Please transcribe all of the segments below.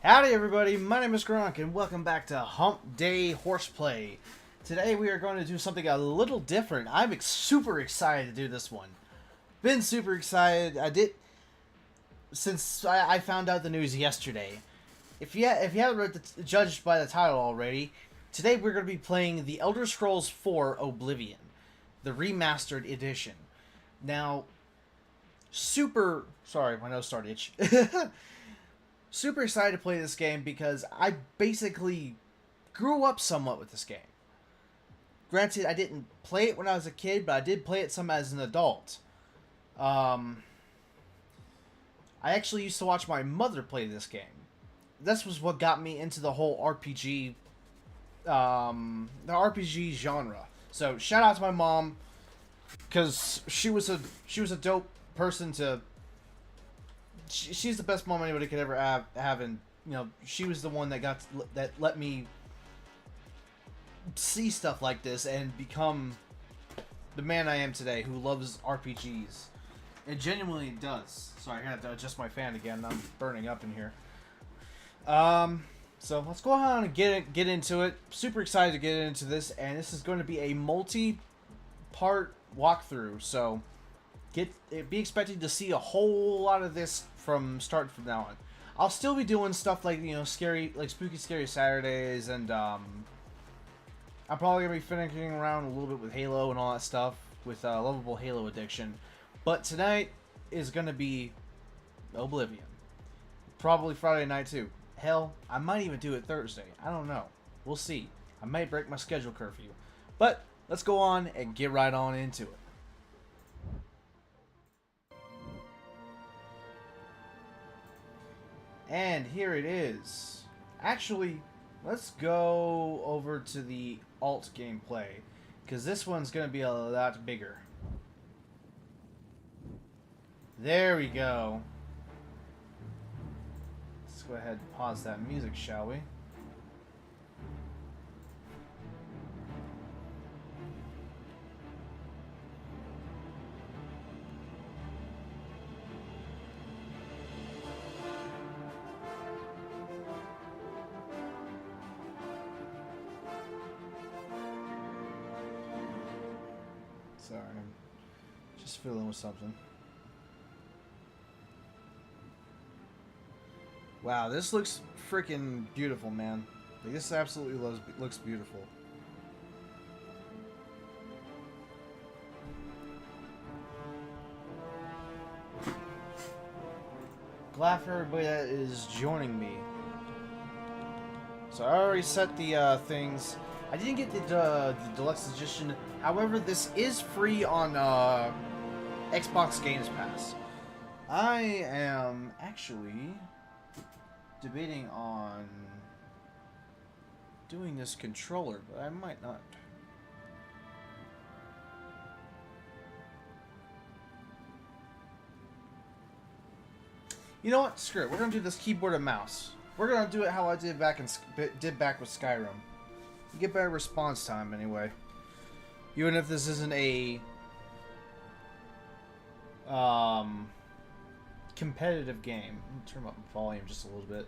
Howdy everybody, my name is Gronk and welcome back to Hump Day Horseplay. Today we are going to do something a little different. I'm super excited to do this one. Been super excited. Since I found out the news yesterday. If you haven't read judged by the title already, today we're going to be playing The Elder Scrolls 4 Oblivion, the remastered edition. Now, sorry, my nose started itch. Super excited to play this game because I basically grew up somewhat with this game. Granted, I didn't play it when I was a kid, but I did play it some as an adult. I actually used to watch my mother play this game. This was what got me into the whole RPG, the RPG genre. So shout out to my mom, because she was a dope person to. She's the best mom anybody could ever have, and you know, she was the one that let me see stuff like this and become the man I am today, who loves RPGs. It genuinely does. Sorry, I gotta adjust my fan again. I'm burning up in here. So let's go on and get into it. Super excited to get into this, and this is going to be a multi-part walkthrough. So be expected to see a whole lot of this from now on. I'll still be doing stuff like, you know, spooky scary Saturdays, and I'm probably gonna be finishing around a little bit with Halo and all that stuff with lovable Halo addiction. But tonight is gonna be Oblivion. Probably Friday night too. Hell, I might even do it Thursday. I don't know. We'll see. I might break my schedule curfew. But let's go on and get right on into it. And here it is. Actually, let's go over to the alt gameplay, because this one's going to be a lot bigger. There we go. Let's go ahead and pause that music, shall we? Sorry, I'm just fiddling with something. Wow, this looks freaking beautiful, man. Like, this absolutely looks beautiful. Glad for everybody that is joining me. So I already set the things. I didn't get the deluxe edition. However, this is free on Xbox Games Pass. I am actually debating on doing this controller, but I might not. You know what? Screw it. We're gonna do this keyboard and mouse. We're gonna do it how I did back with Skyrim. You get better response time anyway. Even if this isn't a competitive game. Let me turn up the volume just a little bit.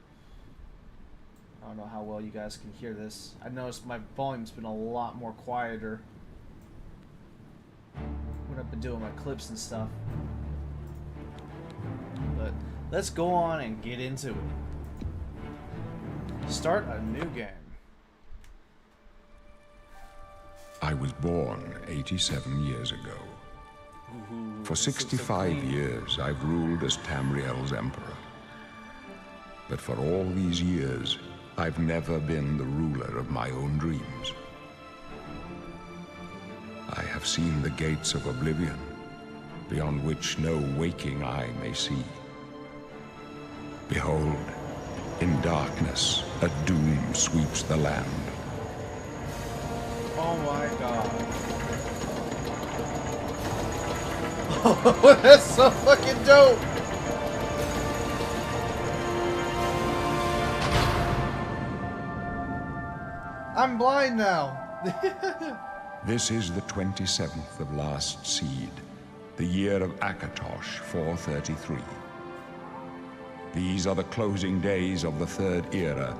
I don't know how well you guys can hear this. I noticed my volume's been a lot more quieter when I've been doing my clips and stuff. But let's go on and get into it. Start a new game. I was born 87 years ago. For 65 years, I've ruled as Tamriel's emperor. But for all these years, I've never been the ruler of my own dreams. I have seen the gates of Oblivion, beyond which no waking eye may see. Behold, in darkness, a doom sweeps the land. Oh my god. Oh, that's so fucking dope! I'm blind now! This is the 27th of last seed, the year of Akatosh 433. These are the closing days of the Third Era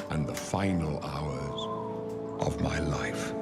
and the final hours of my life.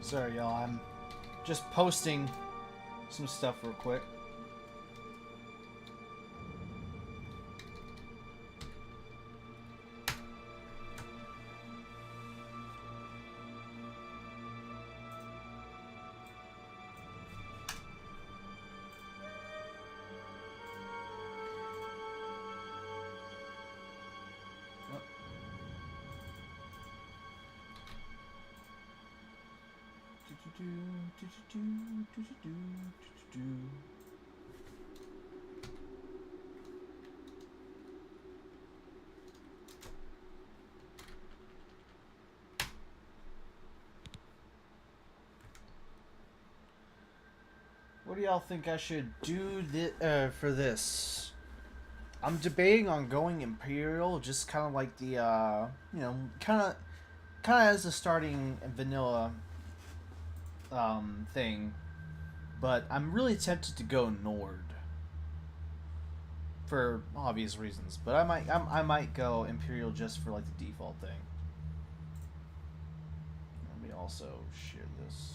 Sorry, y'all. I'm just posting some stuff real quick. What do y'all think I should do for this? I'm debating on going Imperial, just kind of like the, you know, kind of as a starting vanilla thing, but I'm really tempted to go Nord for obvious reasons. But I might go Imperial just for like the default thing. Let me also share this.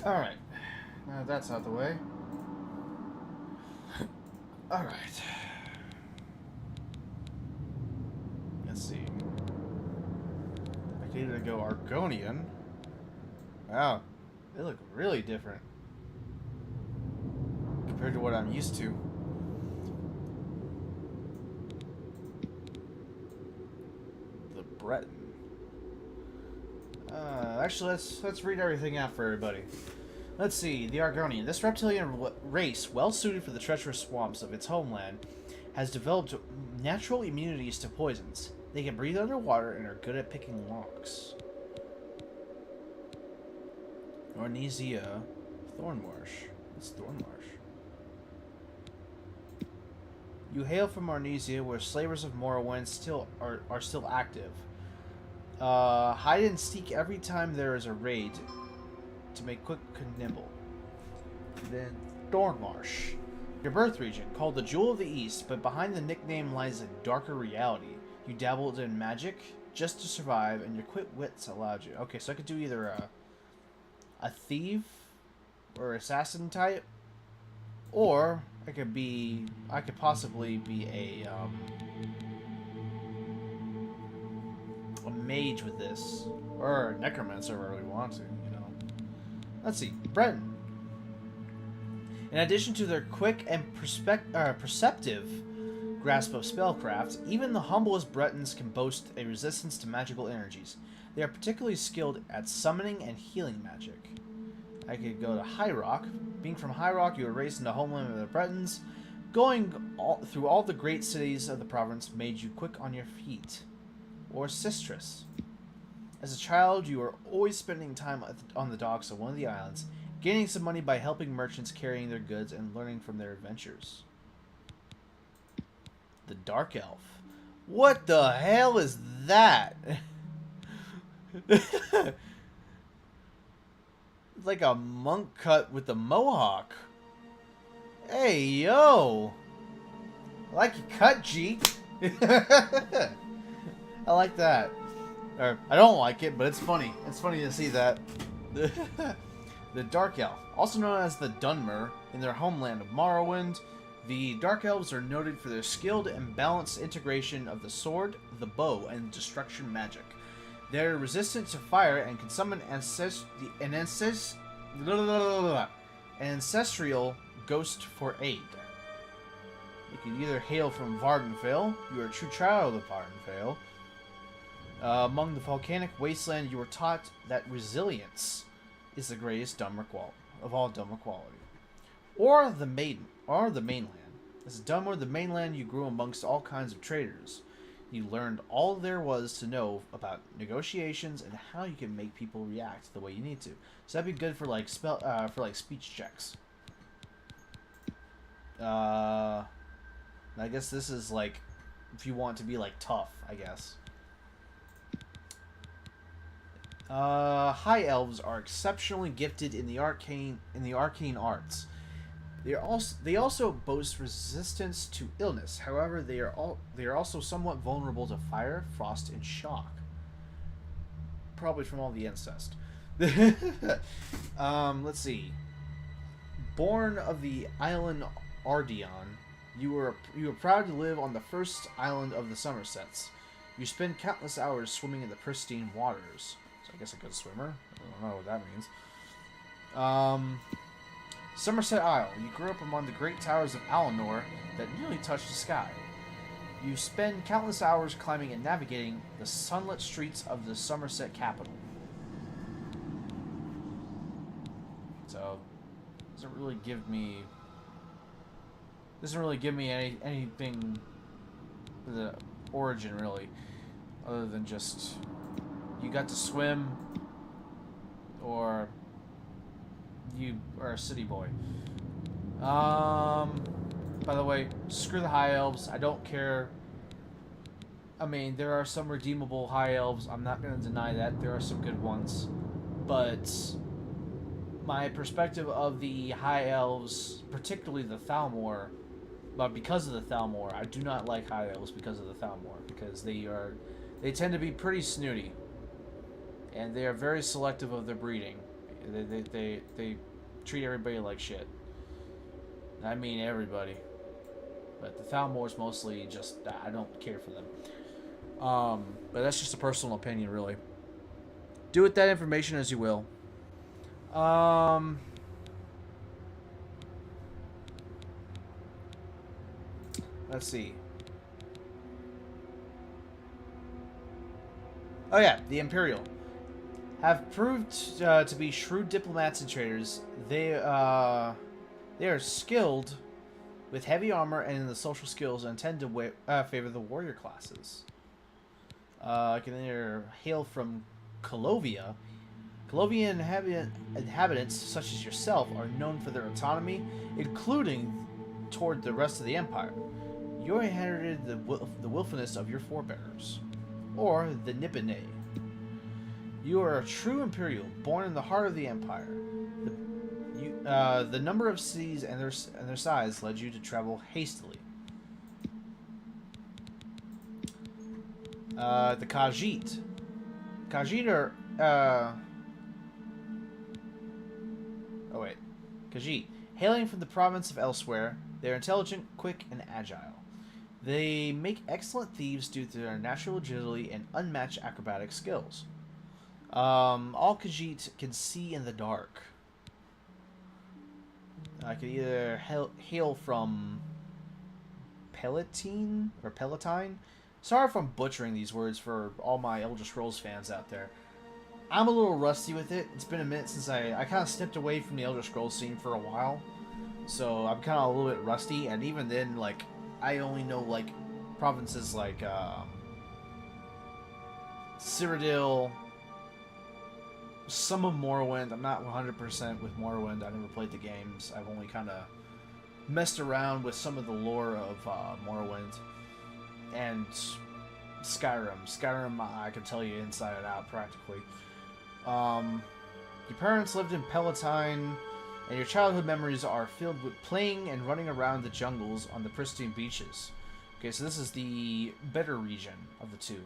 Alright, now that's out the way. Alright. Let's see. I can either go Argonian. Wow, they look really different compared to what I'm used to. The Breton. Actually, let's read everything out for everybody. Let's see. The Argonian. This reptilian race, well suited for the treacherous swamps of its homeland, has developed natural immunities to poisons. They can breathe underwater and are good at picking locks. Ornesia Thornmarsh. What's Thornmarsh? You hail from Ornesia, where slavers of Morrowind are still active. Hide and seek every time there is a raid to make quick nibble. Then Thornmarsh. Your birth region, called the Jewel of the East, but behind the nickname lies a darker reality. You dabbled in magic just to survive, and your quick wits allowed you. Okay, so I could do either a thief or assassin type, or I could possibly be a mage with this, or a necromancer wherever we want to, you know. Let's see, Breton. In addition to their quick and perceptive grasp of spellcraft, even the humblest Bretons can boast a resistance to magical energies. They are particularly skilled at summoning and healing magic. I could go to High Rock. Being from High Rock, you were raised in the homeland of the Bretons, Through all the great cities of the province made you quick on your feet. Or Sistress. As a child, you were always spending time on the docks of one of the islands, gaining some money by helping merchants carrying their goods and learning from their adventures. The Dark Elf. What the hell is that? It's like a monk cut with the mohawk. Hey, yo! I like your cut, G. I like that. Or, I don't like it, but it's funny. It's funny to see that. The Dark Elf, also known as the Dunmer, in their homeland of Morrowind, the Dark Elves are noted for their skilled and balanced integration of the sword, the bow, and destruction magic. They're resistant to fire and can summon ancestral ghost for aid. You can either hail from Vardenfell, you are a true child of Vardenfell. Among the volcanic wasteland, you were taught that resilience is the greatest Dunmer of all Dunmer quality. Or the mainland. As a Dunmer, the mainland, you grew amongst all kinds of traders. You learned all there was to know about negotiations and how you can make people react the way you need to. So that'd be good for like speech checks. I guess this is like if you want to be like tough, I guess. High elves are exceptionally gifted in the arcane arts. They also boast resistance to illness. However, they are also somewhat vulnerable to fire, frost, and shock. Probably from all the incest. Let's see. Born of the island Ardeon, you were proud to live on the first island of the Somersets. You spend countless hours swimming in the pristine waters. So I guess a good swimmer. I don't know what that means. Somerset Isle. You grew up among the great towers of Alinor that nearly touch the sky. You spend countless hours climbing and navigating the sunlit streets of the Somerset capital. So, doesn't really give me anything for the origin, really, other than just you got to swim, or you are a city boy. By the way, screw the high elves. I don't care. I mean, there are some redeemable high elves. I'm not going to deny that. There are some good ones. But my perspective of the high elves, particularly the Thalmor, but because of the Thalmor, I do not like high elves because of the Thalmor, because they tend to be pretty snooty, and they are very selective of their breeding. They treat everybody like shit. I mean everybody, but the Thalmor's mostly just I don't care for them. But that's just a personal opinion, really. Do with that information as you will. Let's see. Oh yeah, the Imperial have proved to be shrewd diplomats and traders. They are skilled with heavy armor and in the social skills and tend to favor the warrior classes. I can either hail from Colovia. Colovian inhabitants, such as yourself, are known for their autonomy, including toward the rest of the Empire. You inherited the willfulness of your forebears, or the Nipponais. You are a true Imperial, born in the heart of the Empire. The number of cities and their size led you to travel hastily. The Khajiit. Khajiit are... Khajiit. Hailing from the province of Elsewhere, they are intelligent, quick, and agile. They make excellent thieves due to their natural agility and unmatched acrobatic skills. All Khajiit can see in the dark. I could either hail from Palatine or Palatine. Sorry if I'm butchering these words for all my Elder Scrolls fans out there. I'm a little rusty with it. It's been a minute since I kind of stepped away from the Elder Scrolls scene for a while. so I'm kind of a little bit rusty. And even then, like, I only know like provinces like Cyrodiil, some of Morrowind. I'm not 100% with Morrowind. I never played the games. I've only kind of messed around with some of the lore of Morrowind and Skyrim. Skyrim, I can tell you inside and out practically. Your parents lived in Palatine, and your childhood memories are filled with playing and running around the jungles on the pristine beaches. Okay, so this is the better region of the two.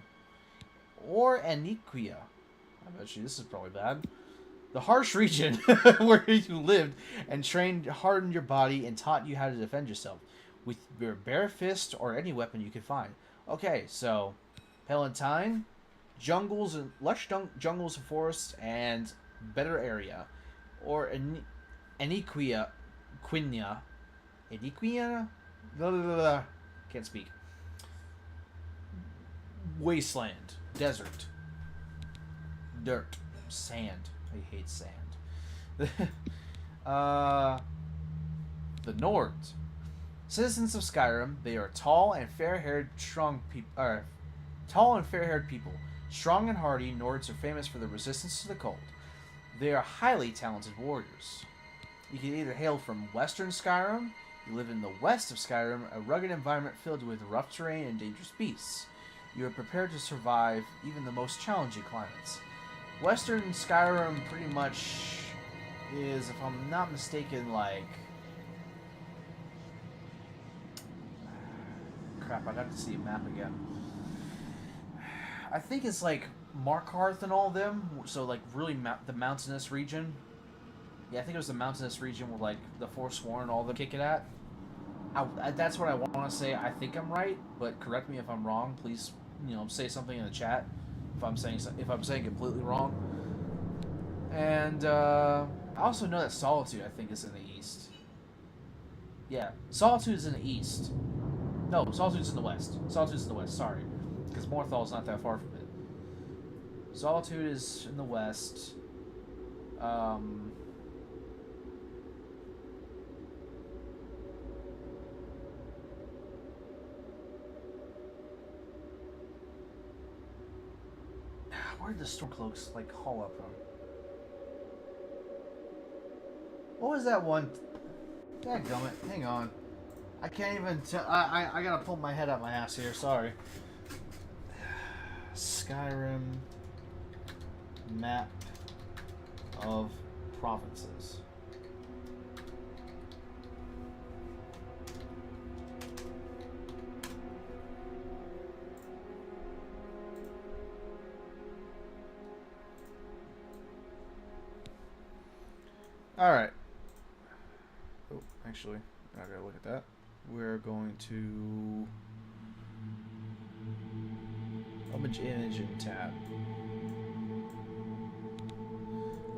Or Aniquia. I bet you this is probably bad. The harsh region where you lived and trained, hardened your body, and taught you how to defend yourself with your bare fist or any weapon you could find. Okay, so Palatine, jungles and lush jungles and forests, and better area. Or Aniquia, Aniquia, blah, blah, blah, blah. Can't speak. Wasteland, desert, dirt, sand. I hate sand. The Nords, citizens of Skyrim. They are tall and fair-haired, people. Strong and hardy, Nords are famous for their resistance to the cold. They are highly talented warriors. You can either hail from Western Skyrim. You live in the west of Skyrim, a rugged environment filled with rough terrain and dangerous beasts. You are prepared to survive even the most challenging climates. Western Skyrim pretty much is, if I'm not mistaken, like... Crap, I'd have to see a map again. I think it's like Markarth and all of them, so like really the mountainous region. Yeah, I think it was the mountainous region where like the Forsworn and all of them kick it at. That's what I want to say. I think I'm right, but correct me if I'm wrong. Please, say something in the chat if I'm saying completely wrong. And I also know that Solitude, I think, is in the east. Yeah, Solitude's in the east. No, Solitude's in the west. Solitude's in the west. Sorry, because Morthal's not that far from it. Solitude is in the west. Where did the Stormcloaks like haul up from? What was that one? Dadgummit, hang on. I can't even tell. I gotta pull my head out my ass here. Sorry. Skyrim map of provinces. Alright. Oh, actually, I gotta look at that. We're going to image and tab.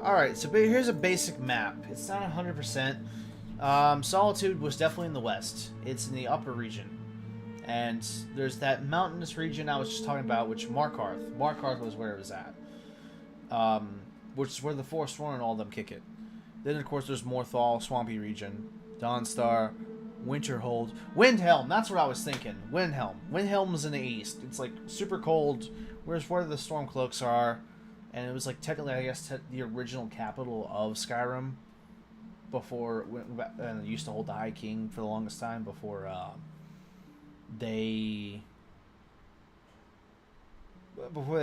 Alright, so here's a basic map. It's not 100%. Solitude was definitely in the west. It's in the upper region. And there's that mountainous region I was just talking about, which Markarth. Markarth was where it was at. Which is where the Forsworn and all of them kick it. Then, of course, there's Morthal, Swampy region, Dawnstar, Winterhold, Windhelm. That's what I was thinking. Windhelm. Windhelm's in the east. It's like super cold. Where's where the Stormcloaks are, and it was like technically, I guess, the original capital of Skyrim. Before, and it used to hold the High King for the longest time before they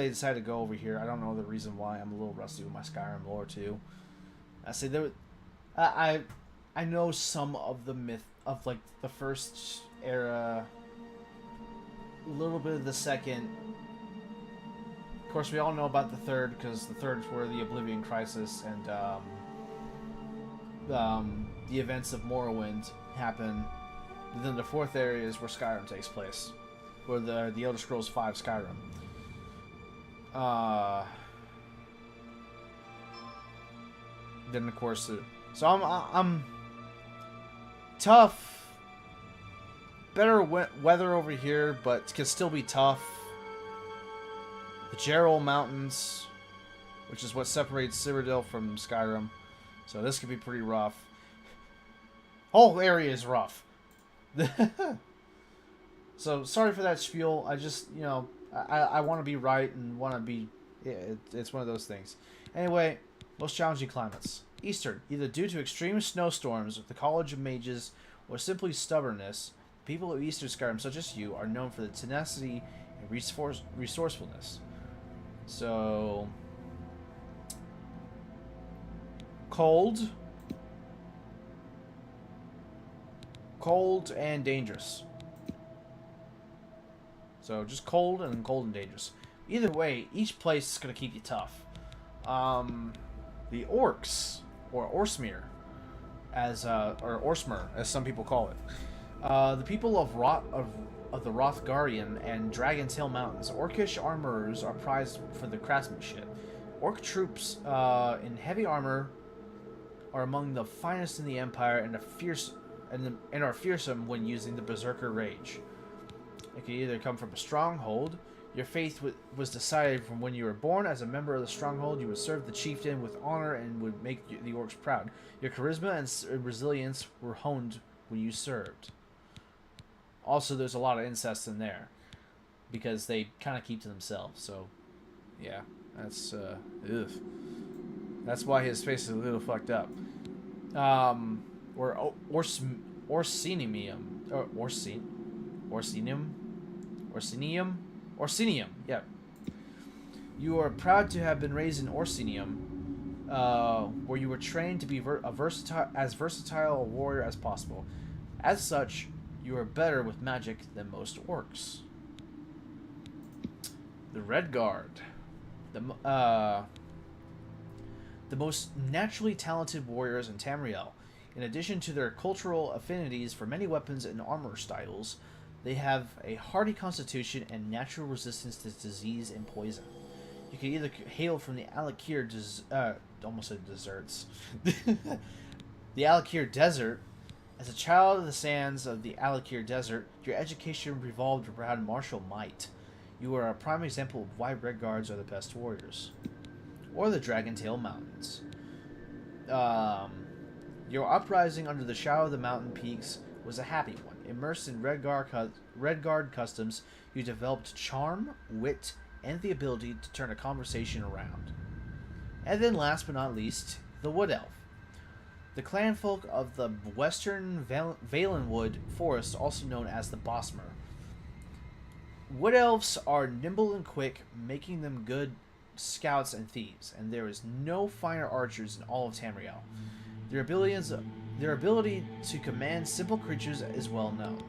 decided to go over here. I don't know the reason why. I'm a little rusty with my Skyrim lore too. I say there. I know some of the myth of like the first era, a little bit of the second. Of course, we all know about the third because the third is where the Oblivion Crisis and the events of Morrowind happen. And then the fourth area is where Skyrim takes place, where the Elder Scrolls V Skyrim. Then of course, so I'm tough. Better weather over here, but can still be tough. The Gerald Mountains, which is what separates Cyrodiil from Skyrim, so this could be pretty rough. Whole area is rough. So sorry for that spiel. I just, you know, I want to be right and want to be. Yeah, it's one of those things. Anyway, most challenging climates. Eastern, either due to extreme snowstorms, the College of Mages, or simply stubbornness, people of Eastern Skyrim, such as you, are known for the tenacity and resourcefulness. So, cold and dangerous. So just cold and dangerous. Either way, each place is going to keep you tough. The orcs, or Orsmir, or Orsmer, as some people call it. The people of the Rothgarian and Dragontail Mountains. Orcish armorers are prized for their craftsmanship. Orc troops in heavy armor are among the finest in the Empire and are fearsome when using the Berserker Rage. It can either come from a stronghold. Your faith was decided from when you were born. As a member of the stronghold, you would serve the chieftain with honor and would make the orcs proud. Your charisma and resilience were honed when you served. Also, there's a lot of incest in there, because they kind of keep to themselves. So, yeah, that's that's why his face is a little fucked up. Orsinium, yeah. You are proud to have been raised in Orsinium, where you were trained to be as versatile a warrior as possible. As such, you are better with magic than most orcs. The Red Guard. The most naturally talented warriors in Tamriel. In addition to their cultural affinities for many weapons and armor styles, they have a hardy constitution and natural resistance to disease and poison. You can either hail from the Alakir almost said deserts. The Alakir Desert. As a child of the sands of the Alakir Desert, your education revolved around martial might. You are a prime example of why Red Guards are the best warriors. Or the Dragontail Mountains. Your uprising under the shadow of the mountain peaks was a happy one. Immersed in Red Guard customs, you developed charm, wit, and the ability to turn a conversation around. And then last but not least, the Wood Elf. The clanfolk of the western Valenwood Forest, also known as the Bosmer. Wood Elves are nimble and quick, making them good scouts and thieves, and there is no finer archers in all of Tamriel. Their ability to command simple creatures is well known.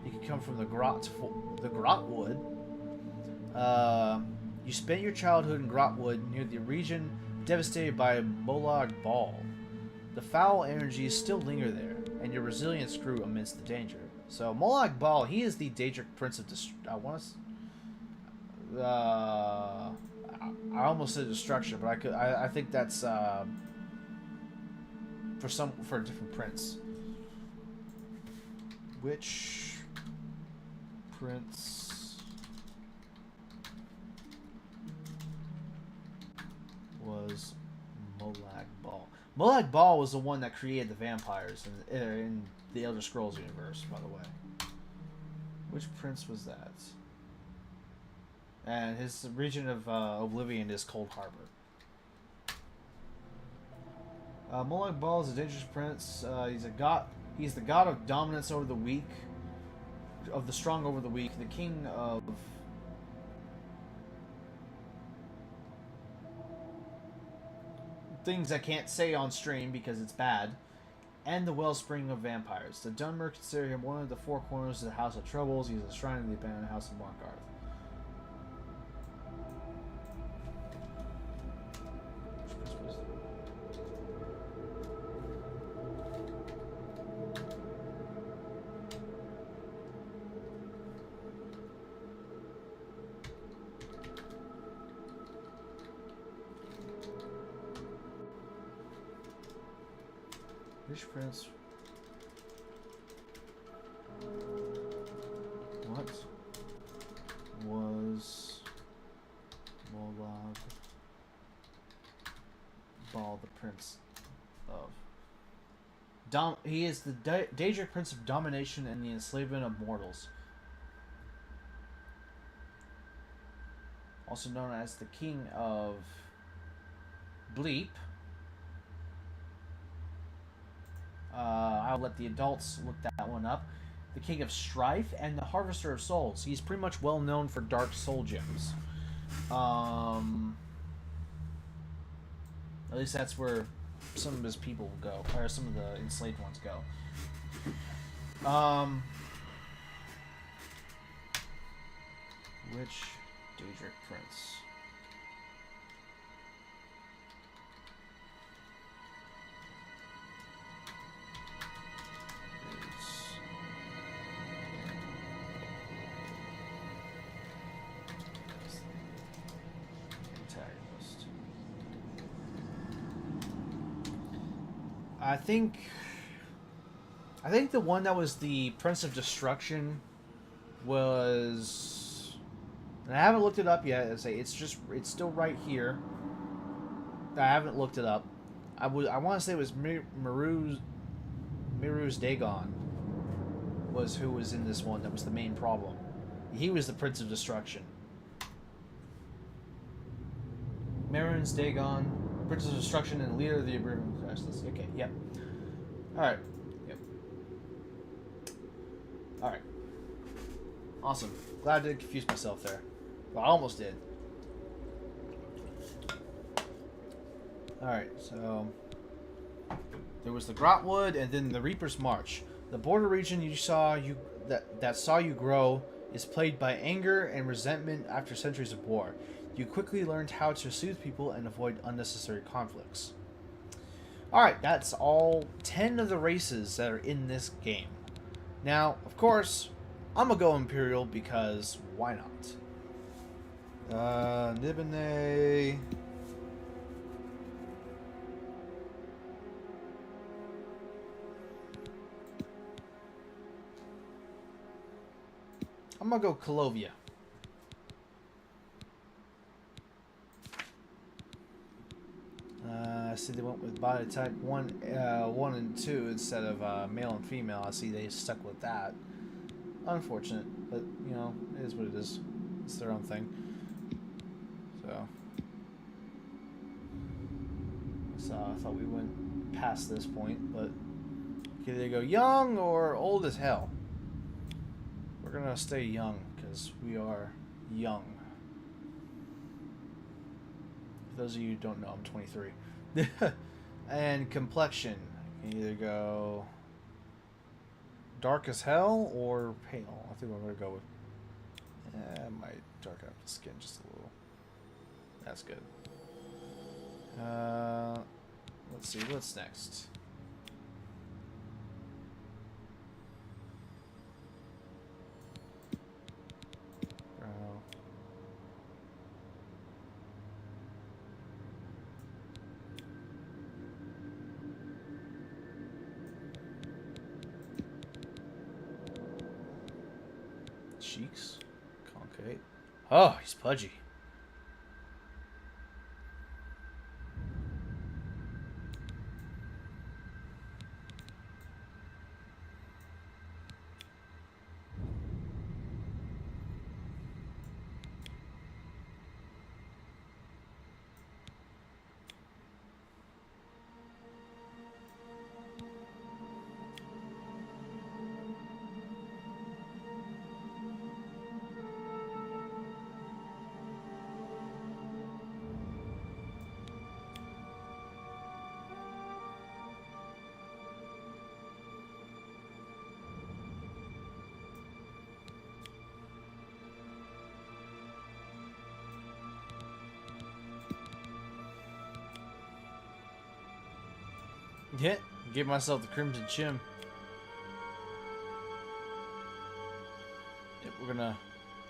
You can come from the Grotwood. You spent your childhood in Grotwood, near the region devastated by Molag Bal. The foul energies still linger there, and your resilience grew amidst the danger. So Molag Bal, he is the Daedric Prince of I almost said destruction, but I think that's for a different prince. Which prince was Molag Bal? Molag Bal was the one that created the vampires in the Elder Scrolls universe, by the way. Which prince was that? And his region of Oblivion is Cold Harbor. Molag Bal is a dangerous prince. He's a god. He's the god of dominance over the weak, of the strong over the weak. The king of things I can't say on stream because it's bad, and the wellspring of vampires. The Dunmer consider him one of the four corners of the House of Troubles. He's a shrine of the abandoned House of Markarth. Which prince? What was Molag Bal the prince of? He is the Daedric Prince of Domination and the Enslavement of Mortals. Also known as the King of Bleep. I'll let the adults look that one up. The King of Strife and the Harvester of Souls. He's pretty much well known for Dark Soul gems. At least that's where some of his people go, or some of the enslaved ones go. Which Daedric Prince? I think the one that was the Prince of Destruction was, and I haven't looked it up yet. It's still right here. I haven't looked it up. I want to say it was Miru's Dagon was who was in this one. That was the main problem. He was the Prince of Destruction. Miru's Dagon, Prince of Destruction, and leader of the Oblivion Remastered. Okay, yep. Alright. Yep. Alright. Awesome. Glad I didn't confuse myself there. Well, I almost did. Alright, so there was the Grotwood and then the Reaper's March. The border region that saw you grow is plagued by anger and resentment after centuries of war. You quickly learned how to soothe people and avoid unnecessary conflicts. Alright, that's all 10 of the races that are in this game. Now, of course, I'm gonna go Imperial because why not? Nibene. I'm gonna go Colovia. I see they went with body type 1 and 2 instead of male and female. I see they stuck with that. Unfortunate, but you know, it is what it is. It's their own thing. So I thought we went past this point, but can they go young or old as hell? We're gonna stay young because we are young. For those of you who don't know, I'm 23. And complexion, you can either go dark as hell or pale. I think I'm gonna go with. I might darken up the skin just a little. That's good. Let's see what's next. Cheeks, concave. Oh, he's pudgy. Yeah, give myself the crimson chin. Yep, we're gonna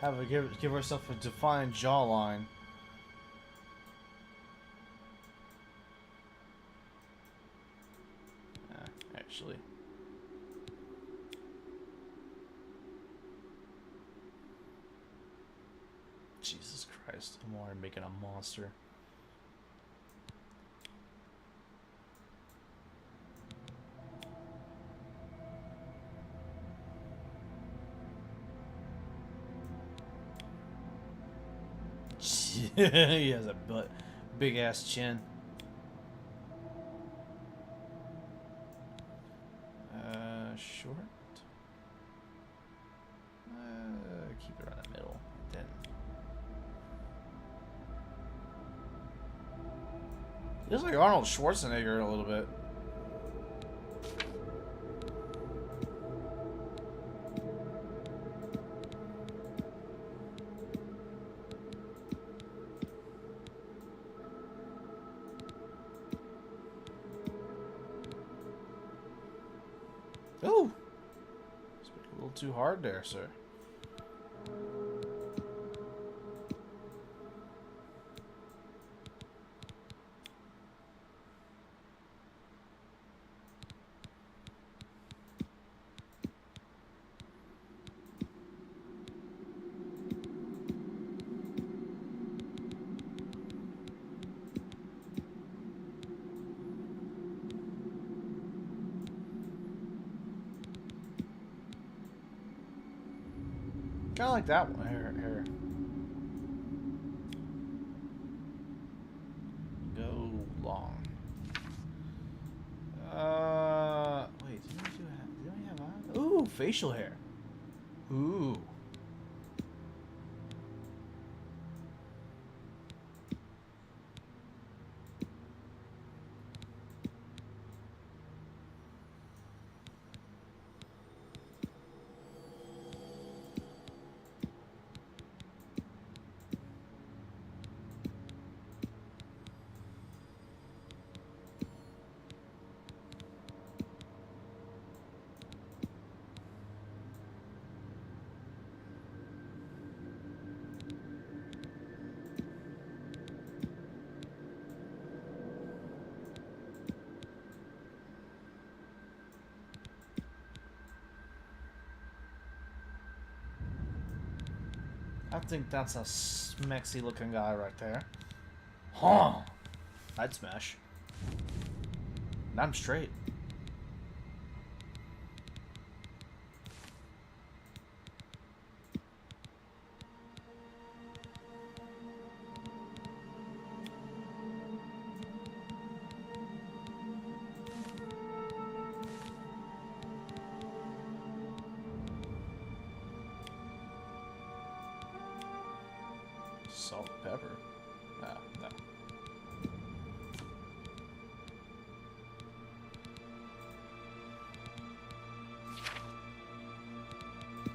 have a give ourselves a defined jawline. Actually. Jesus Christ, I'm already making a monster. He has a big ass chin. Short. Keep it around the middle. Then. Feels like Arnold Schwarzenegger a little bit. Ooh! It's a little too hard there, sir. Kind of like that one. Here. Go long. Wait, did I have eyes? Ooh, facial hair. Ooh. I think that's a smexy looking guy right there. Huh. I'd smash. And I'm straight. Salt, pepper. No.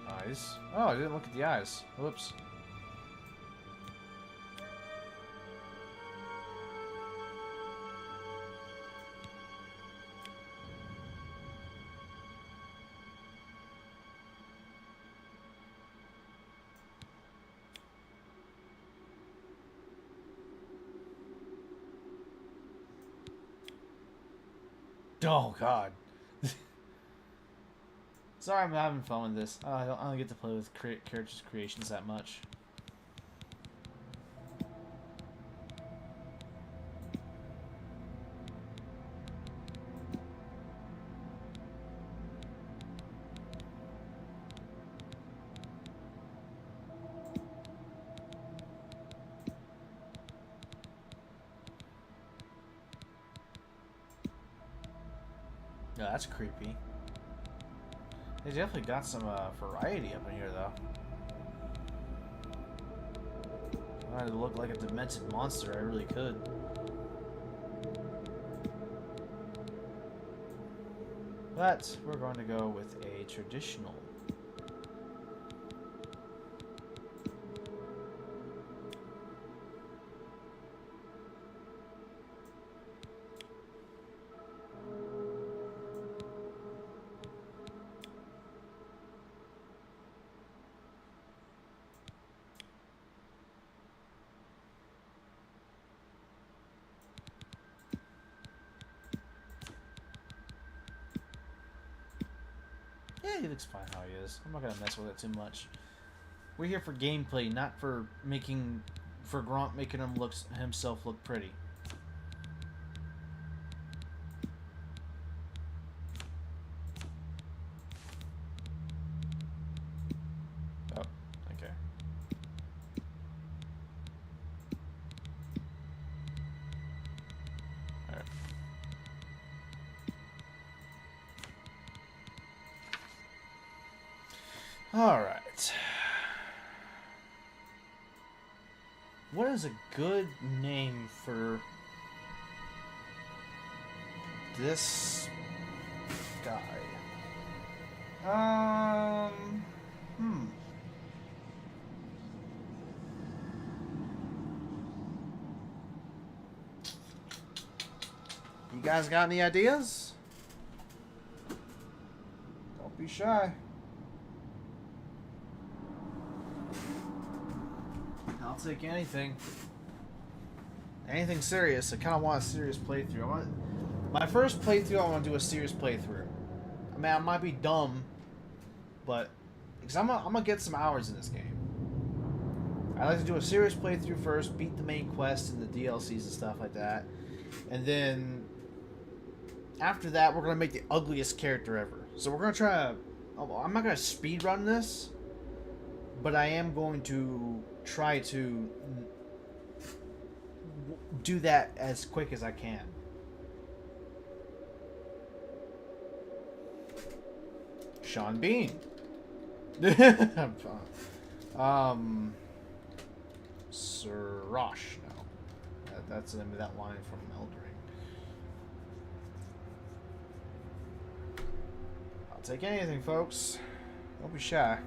Eyes. Oh, I didn't look at the eyes. Whoops. Oh God. Sorry, I'm having fun with this. I don't get to play with characters' creations that much. Yeah, that's creepy. They definitely got some variety up in here, though. If I had to look like a demented monster, I really could. But we're going to go with a traditional. Yeah, he looks fine how he is. I'm not gonna mess with it too much. We're here for gameplay, not for Grant making himself look pretty. Oh, okay. Alright. What is a good name for this guy? You guys got any ideas? Don't be shy. I'll take anything. Anything serious. I kind of want a serious playthrough. My first playthrough, I want to do a serious playthrough. I mean, I might be dumb, but because I'm gonna get some hours in this game. I like to do a serious playthrough first, beat the main quest and the DLCs and stuff like that, and then after that, we're gonna make the ugliest character ever. So we're gonna try. I'm not gonna speed run this, but I am going to try to do that as quick as I can. Sean Bean. Sirash. No, that's the name of that line from Elden Ring. I'll take anything, folks. Don't be shy.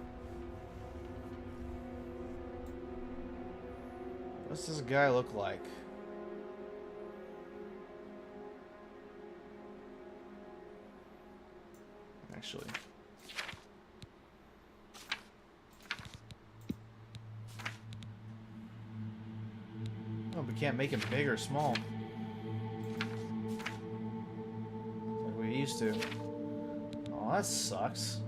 What's this guy look like? Actually. Oh, we can't make him big or small. Like we used to. Oh, that sucks.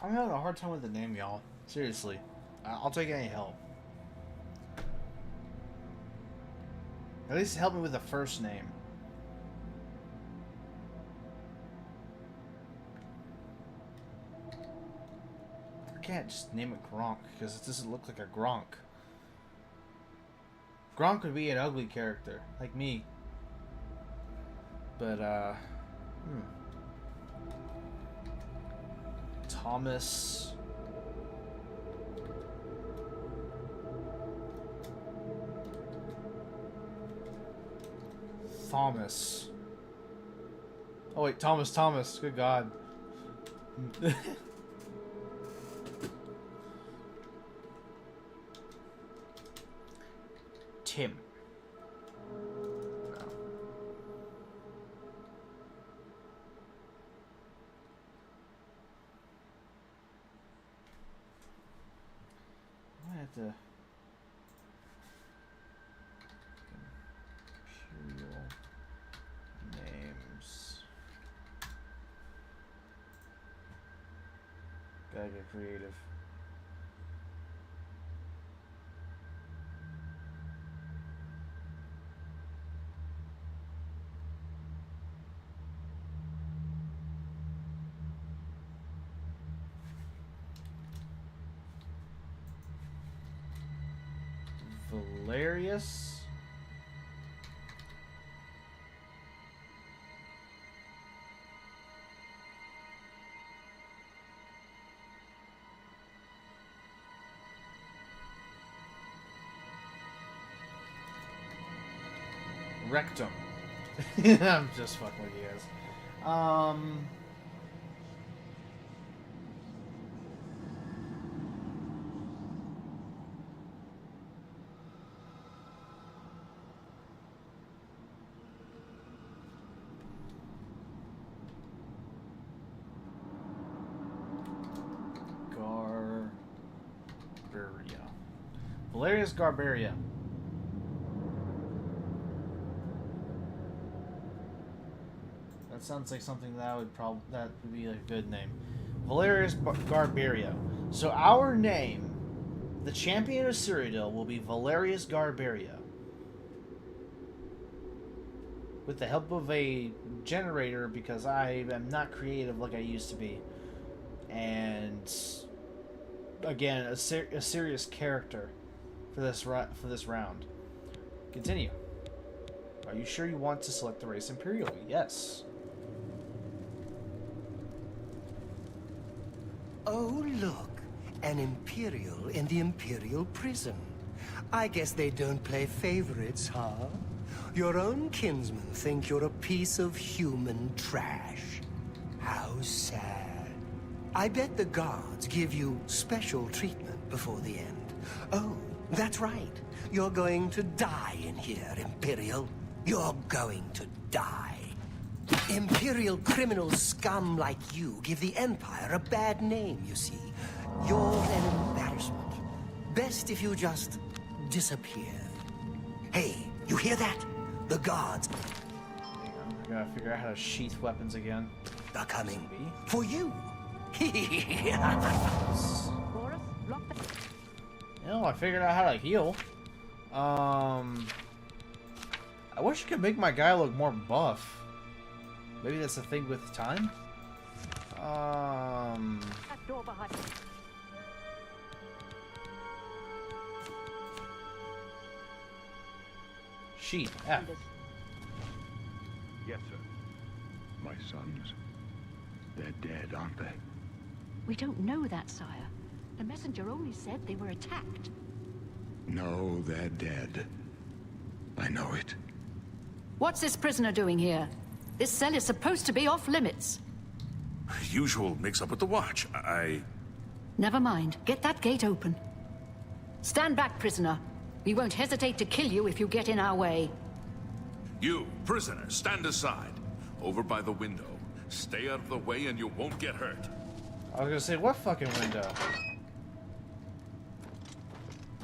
I'm having a hard time with the name, y'all. Seriously. I'll take any help. At least help me with the first name. I can't just name it Gronk, because it doesn't look like a Gronk. Gronk would be an ugly character, like me. But, Thomas. Oh wait, Thomas. Good God. Tim. No. I have to. Imperial names. Gotta get creative. Valerius. Rectum. I'm just fucking with you guys. Garberia. Valerius Garberia. That sounds like something that would be a good name. Valerius Garberia. So our name, the Champion of Cyrodiil, will be Valerius Garberia. With the help of a generator, because I am not creative like I used to be. And again, a serious character for this round. Continue. Are you sure you want to select the race Imperial? Yes. Oh, look. An Imperial in the Imperial prison. I guess they don't play favorites, huh? Your own kinsmen think you're a piece of human trash. How sad. I bet the guards give you special treatment before the end. Oh, that's right. You're going to die in here, Imperial. You're going to die. Imperial criminal scum like you give the Empire a bad name, you see. You're an embarrassment. Best if you just disappear. Hey, you hear that? The guards. Hang on, I gotta figure out how to sheath weapons again. They're coming for you. You know, I figured out how to heal. I wish I could make my guy look more buff. Maybe that's the thing with time. Sheep. F. Yes, sir. My sons. They're dead, aren't they? We don't know that, sire. The messenger only said they were attacked. No, they're dead. I know it. What's this prisoner doing here? This cell is supposed to be off limits. Usual mix-up with the watch. Never mind. Get that gate open. Stand back, prisoner. We won't hesitate to kill you if you get in our way. You, prisoner, stand aside. Over by the window. Stay out of the way and you won't get hurt. I was gonna say, what fucking window?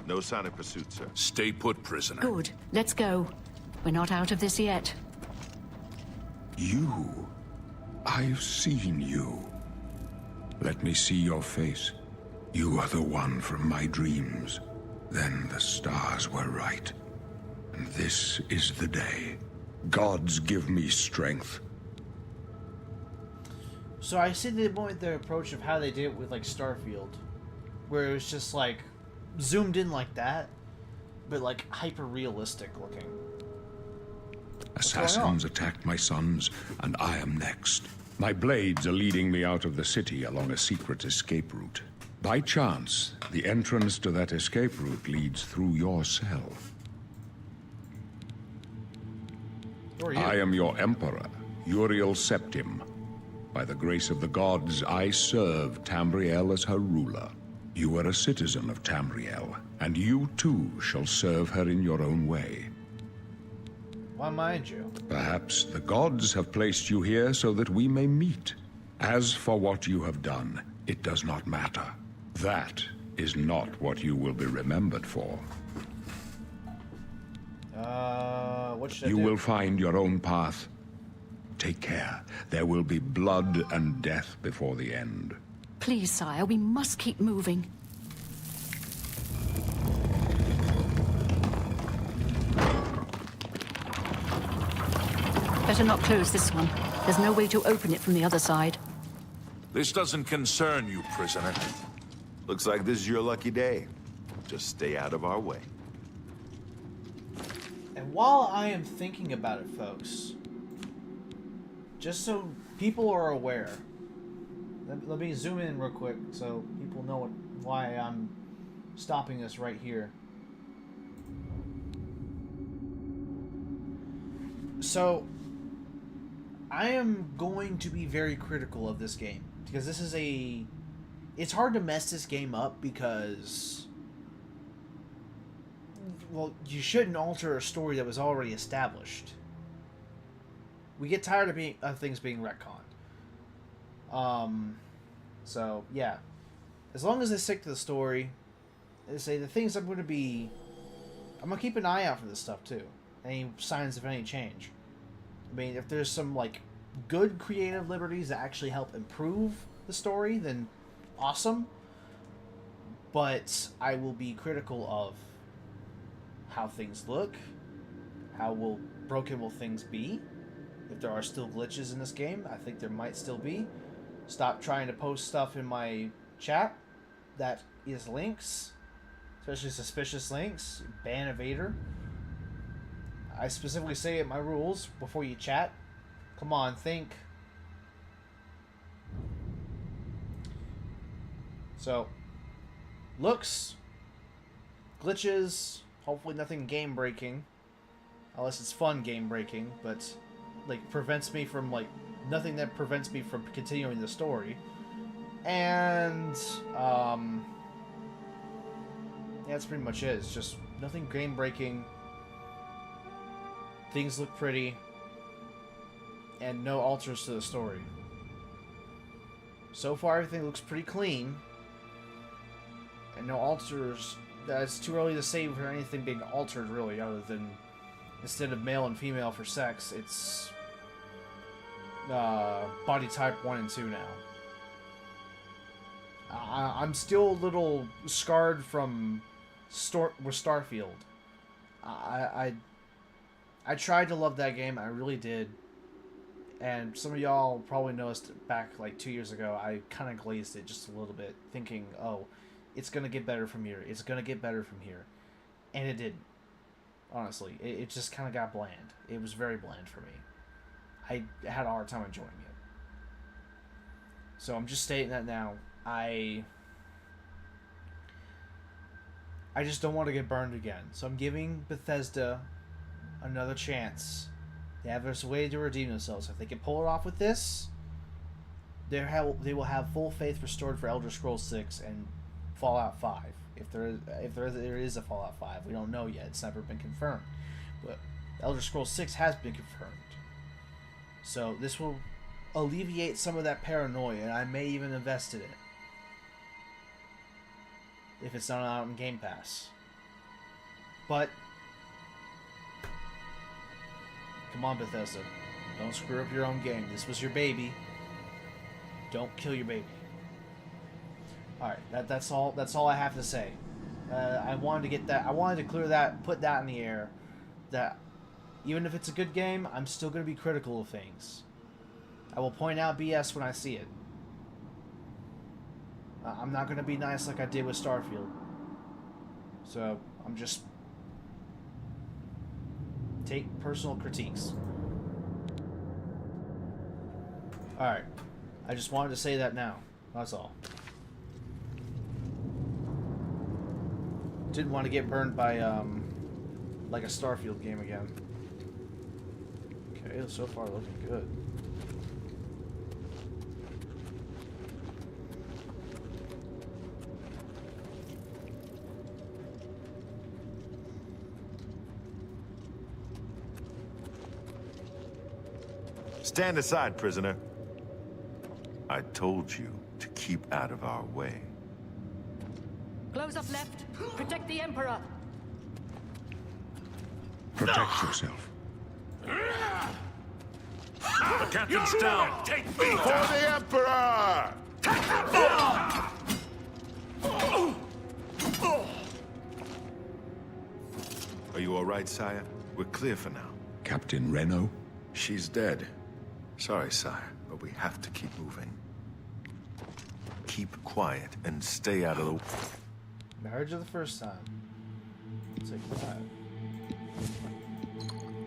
No sign of pursuit, sir. Stay put, prisoner. Good. Let's go. We're not out of this yet. You. I've seen you. Let me see your face. You are the one from my dreams. Then the stars were right. And this is the day. Gods give me strength. So I see the approach of how they did it with like Starfield, where it was just like zoomed in like that, but like hyper realistic looking. Assassins attacked my sons, and I am next. My blades are leading me out of the city along a secret escape route. By chance, the entrance to that escape route leads through your cell. Who are you? I am your emperor, Uriel Septim. By the grace of the gods, I serve Tamriel as her ruler. You are a citizen of Tamriel, and you too shall serve her in your own way. Why mind you? Perhaps the gods have placed you here so that we may meet. As for what you have done, it does not matter. That is not what you will be remembered for. What should I You do? will find your own path. Take care. There will be blood and death before the end. Please, sire, we must keep moving. Better not close this one. There's no way to open it from the other side. This doesn't concern you, prisoner. Looks like this is your lucky day. Just stay out of our way. And while I am thinking about it, folks, just so people are aware, let me zoom in real quick so people know why I'm stopping this right here. So, I am going to be very critical of this game, because this is it's hard to mess this game up because, well, you shouldn't alter a story that was already established. We get tired of things being retconned. So, yeah. As long as they stick to the story, say the things I'm going to keep an eye out for this stuff too. Any signs of any change. I mean, if there's some like good creative liberties that actually help improve the story, then awesome. But I will be critical of how things look, how broken will things be. If there are still glitches in this game, I think there might still be. Stop trying to post stuff in my chat that is links, especially suspicious links. Ban evader. I specifically say in my rules before you chat. Come on, think. So, looks, glitches, hopefully nothing game breaking, unless it's fun game breaking, but like prevents me from like nothing that prevents me from continuing the story. And yeah, that's pretty much it. It's just nothing game breaking. Things look pretty, and no alters to the story. So far, everything looks pretty clean, and no alters. It's too early to say for anything being altered, really, other than instead of male and female for sex, it's body type 1 and 2 now. I'm still a little scarred from Starfield. I tried to love that game, I really did. And some of y'all probably noticed back like 2 years ago, I kind of glazed it just a little bit, thinking, oh, it's going to get better from here. It's going to get better from here. And it didn't. Honestly, it just kind of got bland. It was very bland for me. I had a hard time enjoying it. So I'm just stating that now. I just don't want to get burned again. So I'm giving Bethesda another chance. They have a way to redeem themselves. If they can pull it off with this, they will have full faith restored for Elder Scrolls 6 and Fallout 5. If there is a Fallout 5, we don't know yet. It's never been confirmed. But Elder Scrolls 6 has been confirmed. So this will alleviate some of that paranoia, and I may even invest in it. If it's not out in Game Pass. But come on, Bethesda. Don't screw up your own game. This was your baby. Don't kill your baby. Alright, that's all I have to say. I wanted to get that. I wanted to clear that, put that in the air. That even if it's a good game, I'm still going to be critical of things. I will point out BS when I see it. I'm not going to be nice like I did with Starfield. So, I'm just... take personal critiques. Alright. I just wanted to say that now. That's all. Didn't want to get burned by, like a Starfield game again. Okay, so far looking good. Stand aside, prisoner. I told you to keep out of our way. Close up left. Protect the Emperor. Protect yourself. The captain's down! Take me For down! the Emperor! Are you all right, sire? We're clear for now. Captain Reno? She's dead. Sorry, sire, but we have to keep moving. Keep quiet and stay out of the... Marriage of the first time. Take that.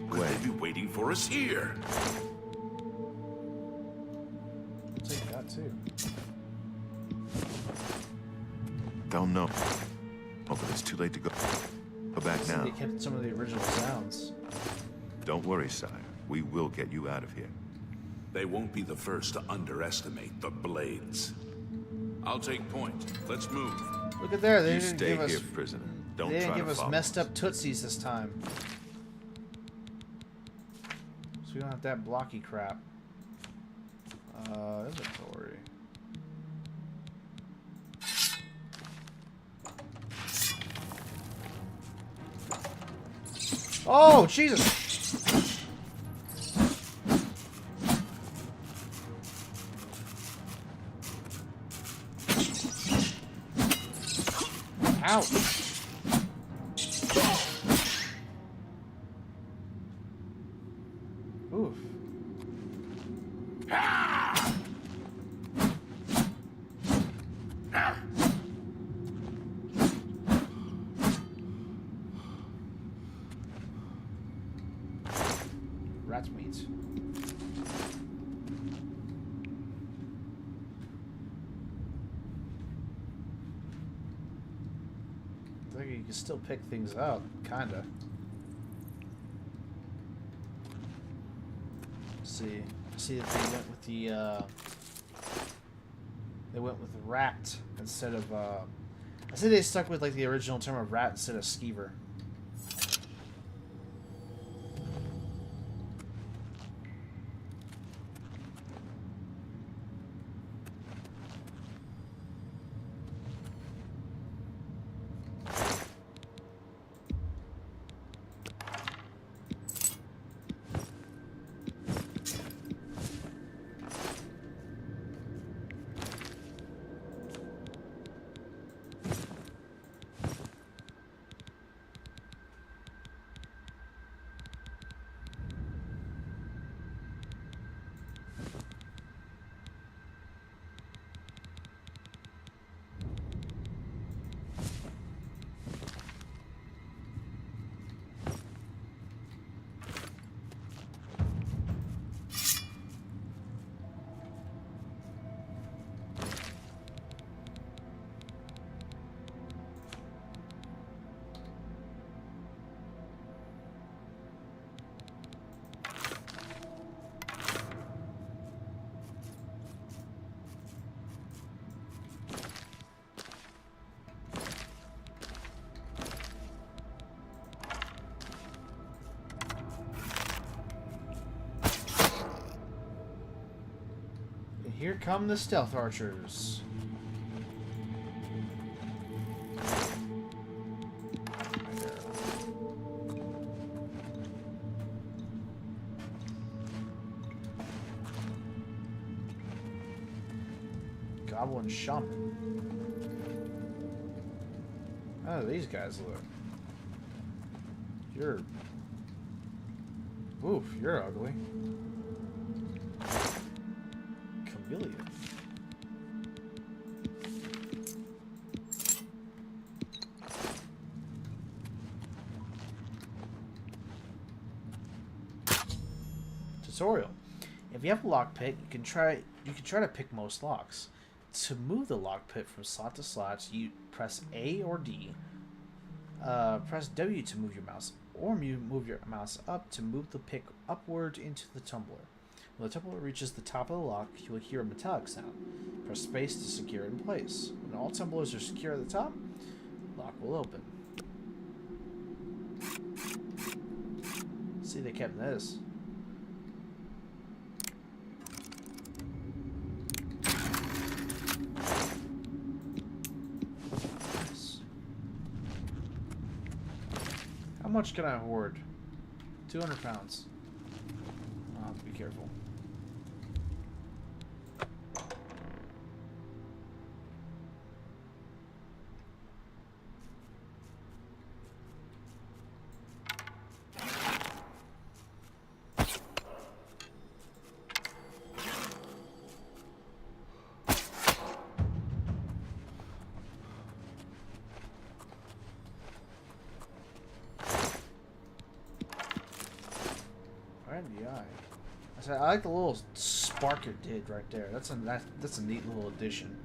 Could they be waiting for us here? Take that too. Don't know. Oh, but it's too late to go. Go back now. They kept some of the original sounds. Don't worry, sire. We will get you out of here. They won't be the first to underestimate the Blades. I'll take point. Let's move. Look at there. They You didn't stay give us. here, prisoner. Don't They try didn't to give us follow messed up tootsies this time. So we don't have that blocky crap. Inventory. Oh, Jesus! Ouch! Oof. Rat's meat. I think you can still pick things up, kinda. See that they went with the rat instead of I say they stuck with like the original term of rat instead of skeever. Here come the stealth archers. Goblin shaman. How do these guys look? You're... Oof, you're ugly. Chameleon. Tutorial. If you have a lockpick, you can try to pick most locks. To move the lockpick from slot to slot, you press A or D. Press W to move your mouse, or move your mouse up to move the pick upward into the tumbler. When the tumbler reaches the top of the lock, you will hear a metallic sound. Press space to secure it in place. When all tumblers are secure at the top, the lock will open. See, they kept this. How much can I hoard? 200 pounds. I'll have to be careful. I like the little spark it did right there. That's a neat little addition.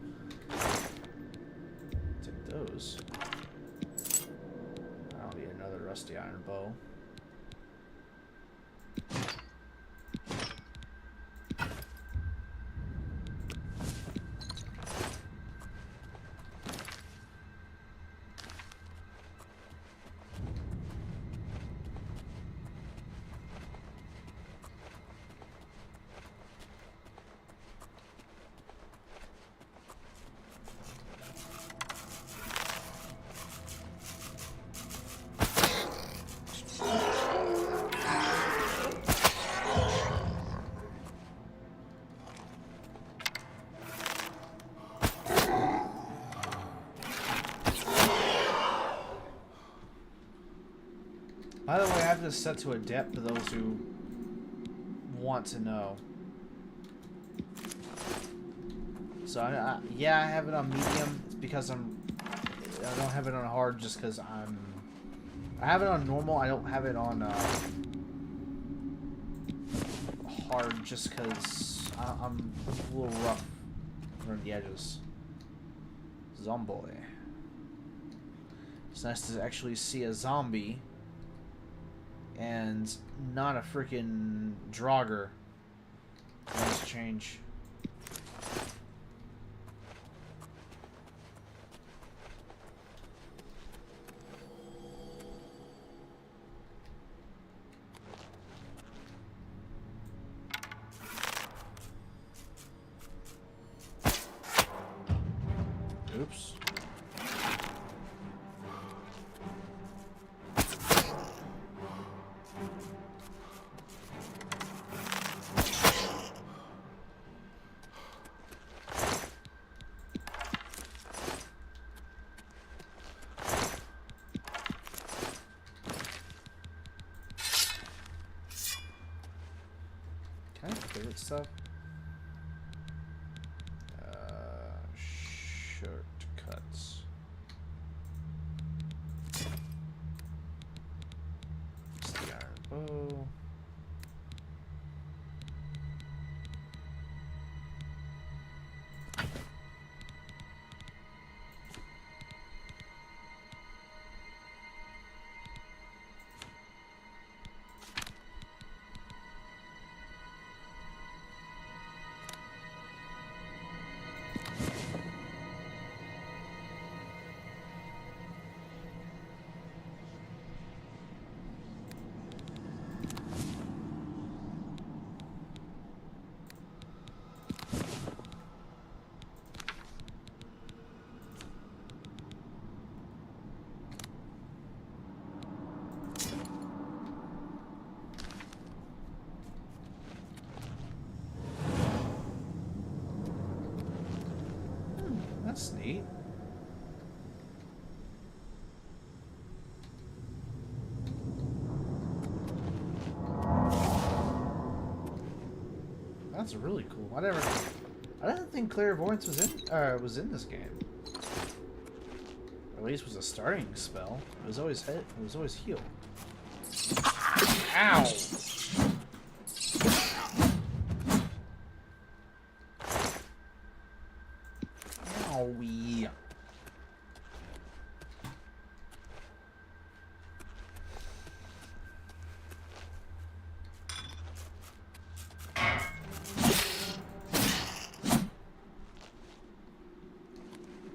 Take those. I don't need another rusty iron bow. By the way, I have this set to adept for those who want to know. So yeah, I have it on medium. It's because I don't have it on hard just because I have it on normal. I don't have it on hard just because I'm a little rough around the edges. Zombie. It's nice to actually see a zombie and not a freaking Draugr. Nice change. Oops. Can I favorite stuff? Shortcuts. It's the iron bow. That's neat. That's really cool. I didn't think clairvoyance was in this game. Or at least was a starting spell. It was always hit. It was always heal. Ow! Owie.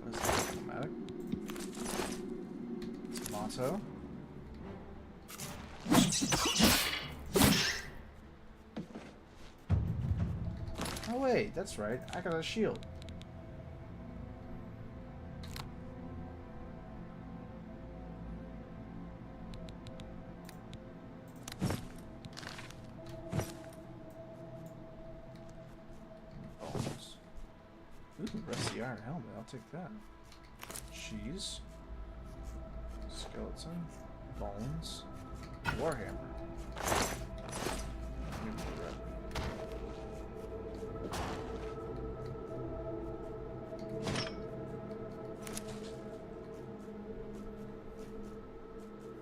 What is that? Automatic? Tomato. Oh wait, that's right. I got a shield. Ooh, rusty iron helmet. I'll take that. Cheese. Skeleton. Bones. Warhammer.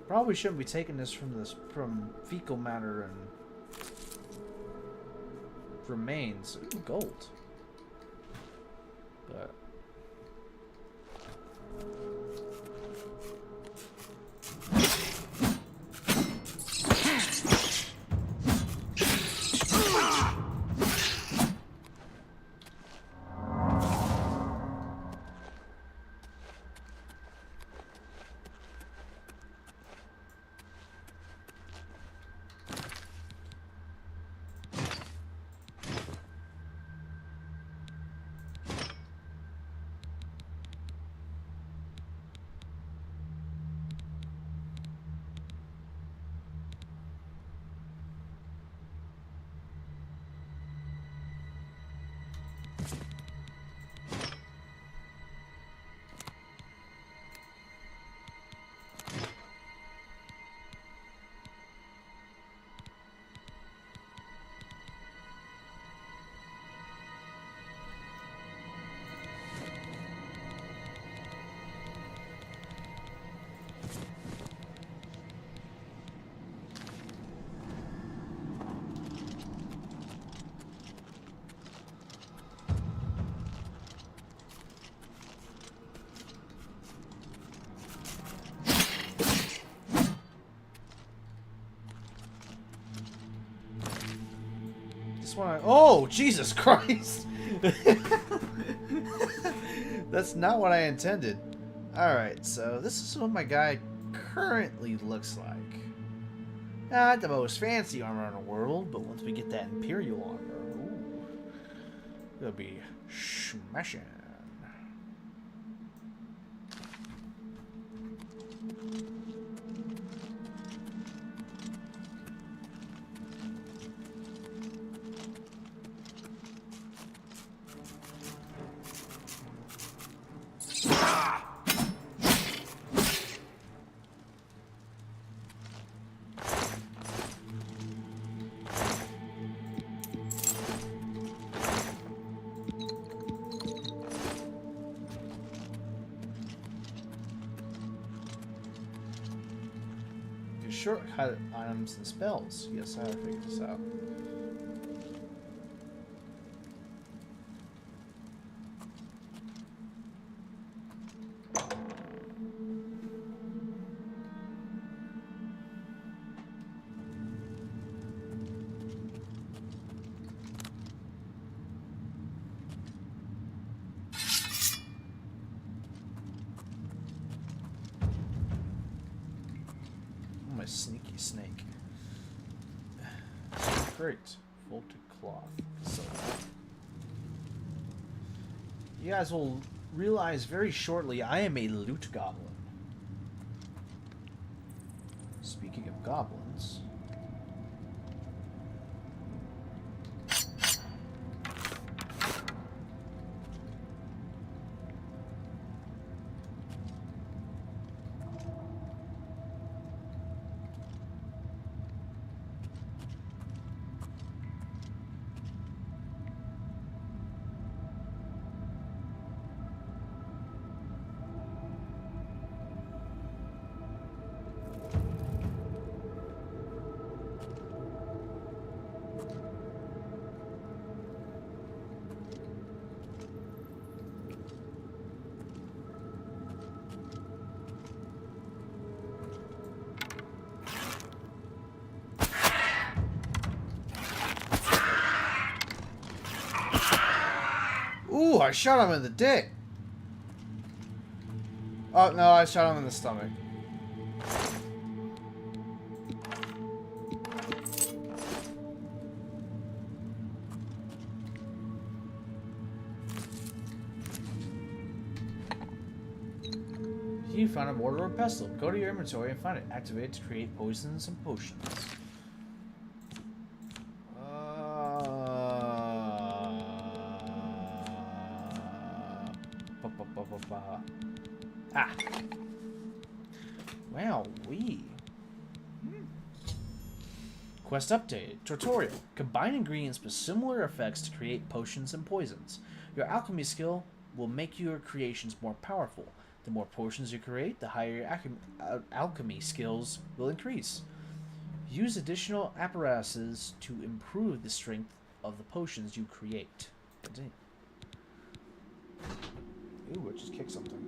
Probably shouldn't be taking this from fecal matter and remains. Ooh, gold. But one. Oh, Jesus Christ! That's not what I intended. Alright, so this is what my guy currently looks like. Not the most fancy armor in the world, but once we get that Imperial armor, ooh, it'll be smashing. Shortcut items and spells. Yes, I gotta figure this out. My sneaky snake. Great. Bolted cloth. So you guys will realize very shortly I am a loot goblin. Speaking of goblins. Ooh, I shot him in the dick. Oh, no, I shot him in the stomach. You found a mortar or pestle. Go to your inventory and find it. Activate it to create poisons and potions. Ah. Wow-wee. Quest updated. Tutorial. Combine ingredients with similar effects to create potions and poisons. Your alchemy skill will make your creations more powerful. The more potions you create, the higher your alchemy skills will increase. Use additional apparatuses to improve the strength of the potions you create. Ooh, I just kicked something.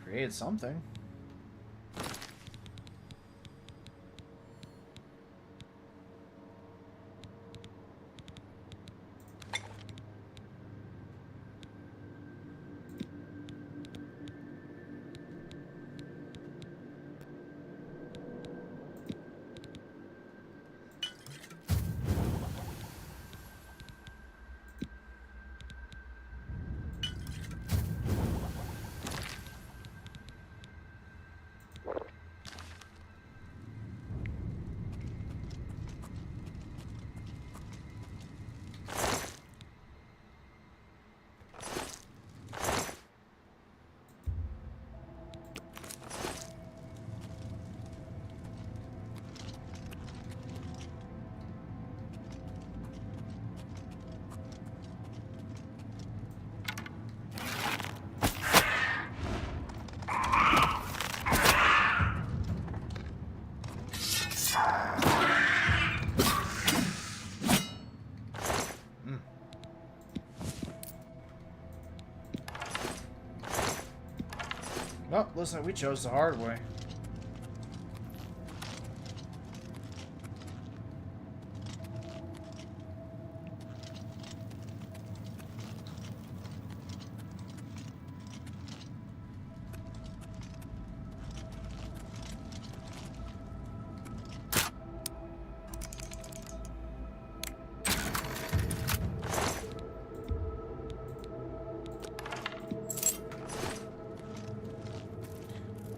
Created something. Oh, listen, we chose the hard way.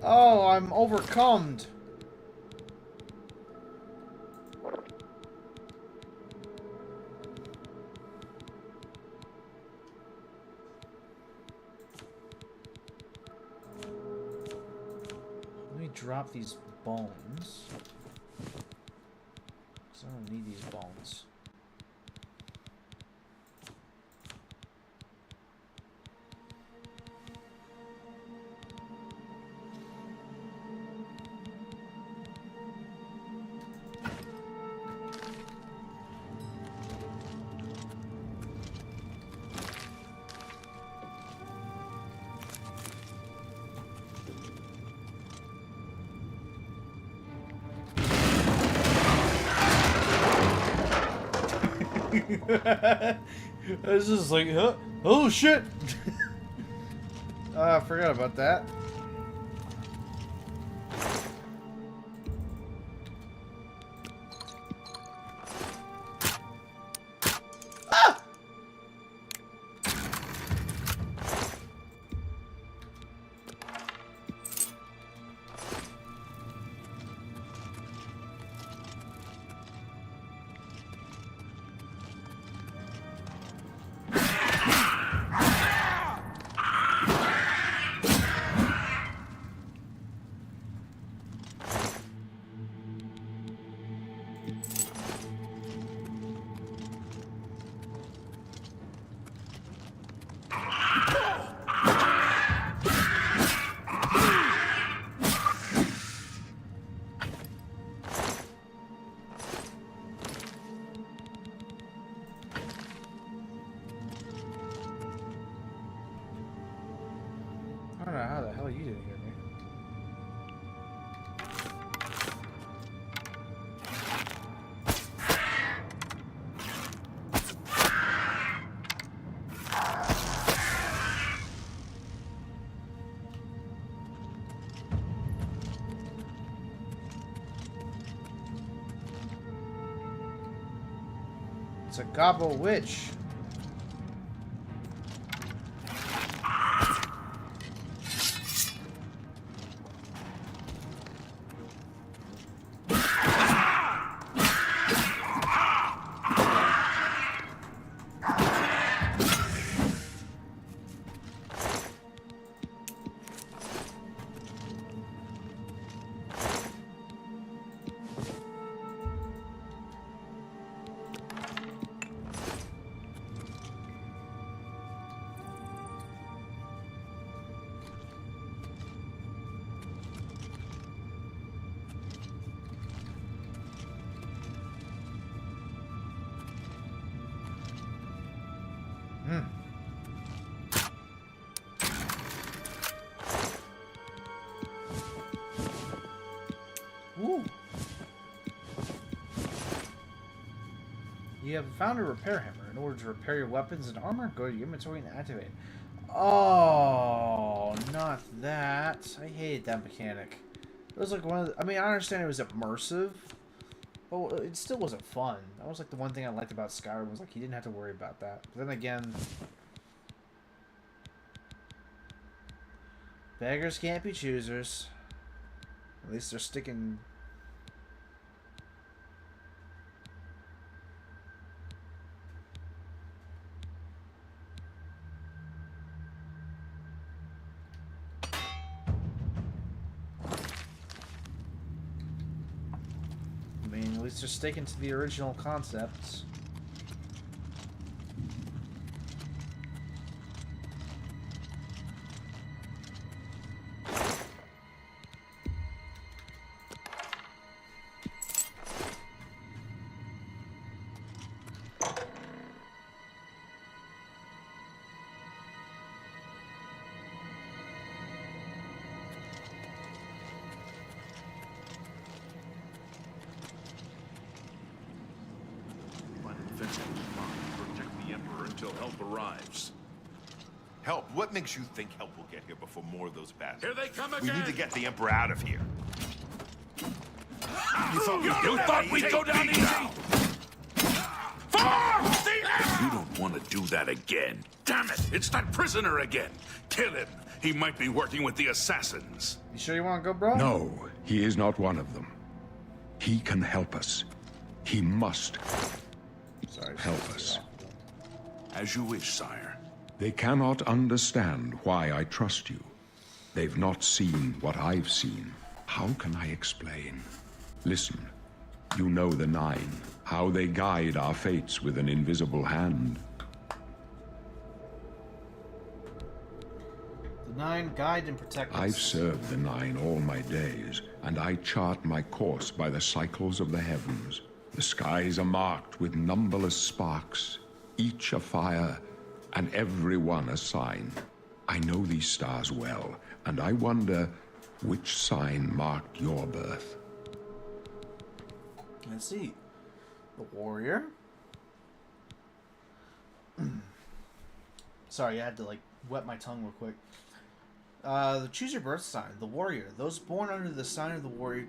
Oh, I'm overcome. Let me drop these bones. 'Cause I don't need these bones. It's just like, huh? Oh shit! I forgot about that. I don't know how the hell you didn't hear me. It's a gobble witch. Woo. You have found a repair hammer. In order to repair your weapons and armor, go to your inventory and activate it. Oh, not that. I hated that mechanic. It was like one of the, I mean, I understand it was immersive, but it still wasn't fun. That was like the one thing I liked about Skyrim was like you didn't have to worry about that. But then again, beggars can't be choosers. At least they're sticking. I mean, at least they're sticking to the original concepts. arrives. Help? What makes you think help will get here before more of those bastards? Here they come We again! need to get the Emperor out of here. You thought we'd go down easy? You don't want to do that again. Damn it! It's that prisoner again! Kill him! He might be working with the assassins. You sure you want to go, bro? No, he is not one of them. He can help us. He must Sorry. help us. As you wish, sire. They cannot understand why I trust you. They've not seen what I've seen. How can I explain? Listen, you know the Nine, how they guide our fates with an invisible hand. The Nine guide and protect us. I've served the Nine all my days, and I chart my course by the cycles of the heavens. The skies are marked with numberless sparks, each a fire, and every one a sign. I know these stars well, and I wonder which sign marked your birth. Let's see. The warrior. Sorry, I had to like wet my tongue real quick. Choose your birth sign. The warrior. Those born under the sign of the warrior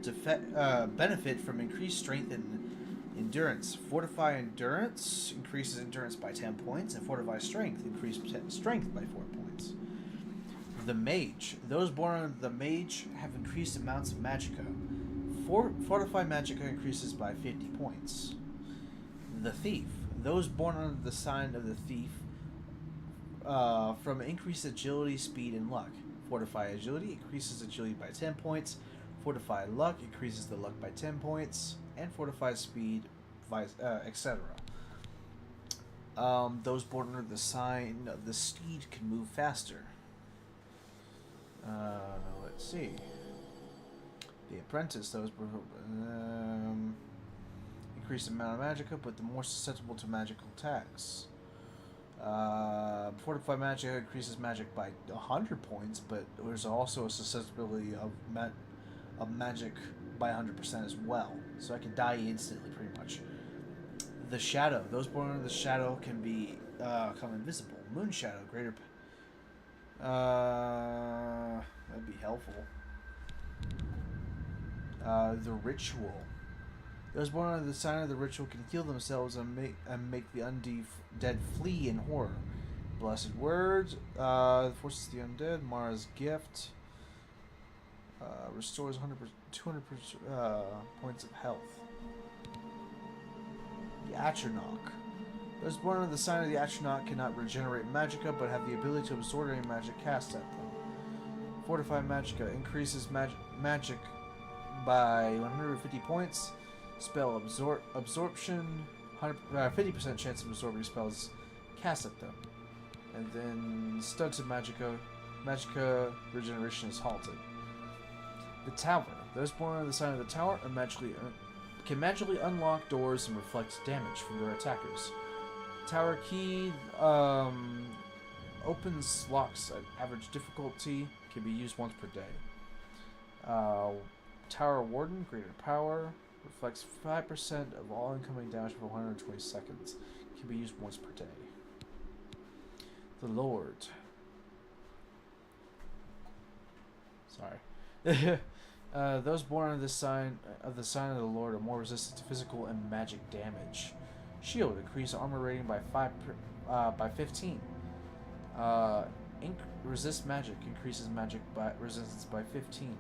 benefit from increased strength and endurance. Fortify endurance increases endurance by 10 points, and fortify strength increases strength by 4 points. The mage. Those born under the mage have increased amounts of magicka. Fortify magicka increases by 50 points. The thief. Those born under the sign of the thief from increased agility, speed, and luck. Fortify agility increases agility by 10 points. Fortify luck increases the luck by 10 points. And fortify speed, etc. Those born under the sign of the steed can move faster. Let's see. The apprentice, those increase the amount of magicka, but the more susceptible to magical attacks. Fortify magic increases magic by 100 points, but there's also a susceptibility of magic by 100% as well. So I can die instantly, pretty much. The shadow. Those born under the shadow can become invisible. Moon shadow, greater. That'd be helpful. The ritual. Those born under the sign of the ritual can heal themselves and make the undead flee in horror. Blessed words. Forces the undead. Mara's gift. Restores 200 points of health. The Atronach. Those born under the sign of the Atronach cannot regenerate magicka, but have the ability to absorb any magic cast at them. Fortify magicka increases magic by 150 points. Spell absorption, 50% chance of absorbing spells cast at them. And then stunted magicka regeneration is halted. The tower. Those born under the sign of the tower can magically unlock doors and reflect damage from their attackers. Tower key opens locks at average difficulty, can be used once per day. Tower warden, greater power, reflects 5% of all incoming damage for 120 seconds, can be used once per day. The Lord. Sorry. Those born under the sign of the Lord are more resistant to physical and magic damage. Shield, increase armor rating by 15. Resist magic, increases magic resistance by 15.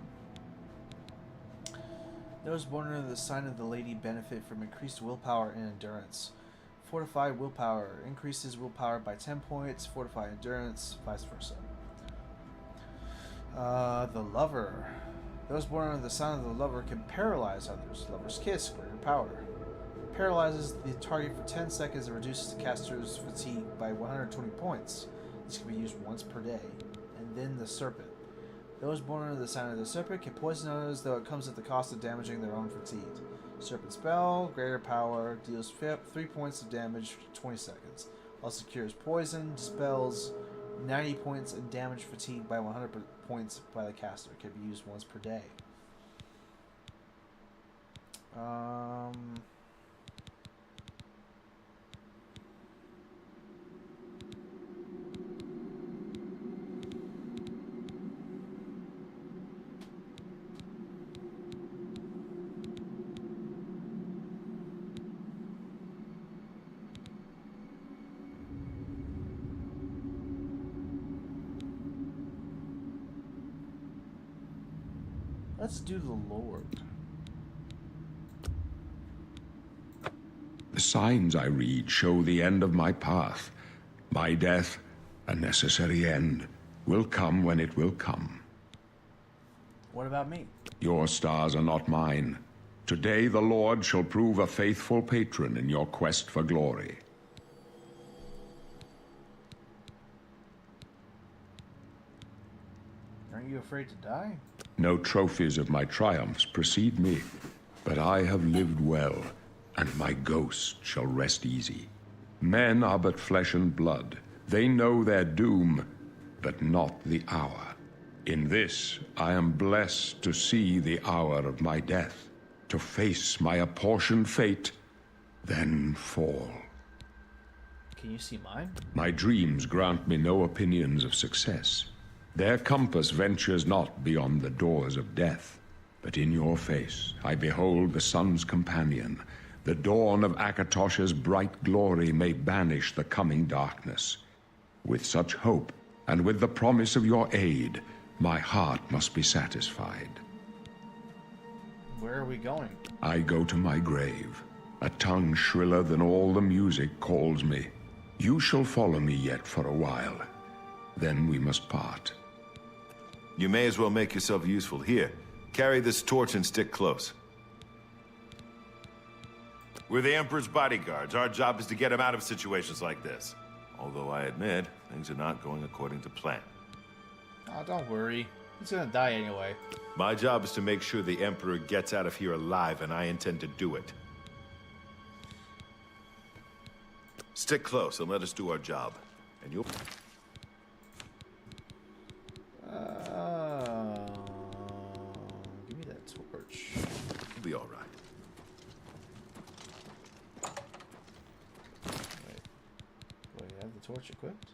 Those born under the sign of the Lady benefit from increased willpower and endurance. Fortify willpower, increases willpower by 10 points. Fortify endurance, vice versa. The Lover. Those born under the sign of the Lover can paralyze others. Lover's Kiss, greater power. Paralyzes the target for 10 seconds and reduces the caster's fatigue by 120 points. This can be used once per day. And then the Serpent. Those born under the sign of the Serpent can poison others, though it comes at the cost of damaging their own fatigue. Serpent spell, greater power, deals 3 points of damage for 20 seconds. Also cures poison, dispels 90 points, and damage fatigue by 100 points by the caster. Can be used once per day. Let's do the Lord. The signs I read show the end of my path. My death, a necessary end, will come when it will come. What about me? Your stars are not mine. Today the Lord shall prove a faithful patron in your quest for glory. Aren't you afraid to die? No trophies of my triumphs precede me, but I have lived well, and my ghost shall rest easy. Men are but flesh and blood. They know their doom, but not the hour. In this, I am blessed to see the hour of my death, to face my apportioned fate, then fall. Can you see mine? My dreams grant me no opinions of success. Their compass ventures not beyond the doors of death. But in your face I behold the sun's companion. The dawn of Akatosh's bright glory may banish the coming darkness. With such hope, and with the promise of your aid, my heart must be satisfied. Where are we going? I go to my grave. A tongue shriller than all the music calls me. You shall follow me yet for a while. Then we must part. You may as well make yourself useful. Here, carry this torch and stick close. We're the Emperor's bodyguards. Our job is to get him out of situations like this. Although I admit, things are not going according to plan. Oh, don't worry. He's gonna die anyway. My job is to make sure the Emperor gets out of here alive, and I intend to do it. Stick close and let us do our job. And you'll... Give me that torch. You'll be all right. Wait. Do I have the torch equipped?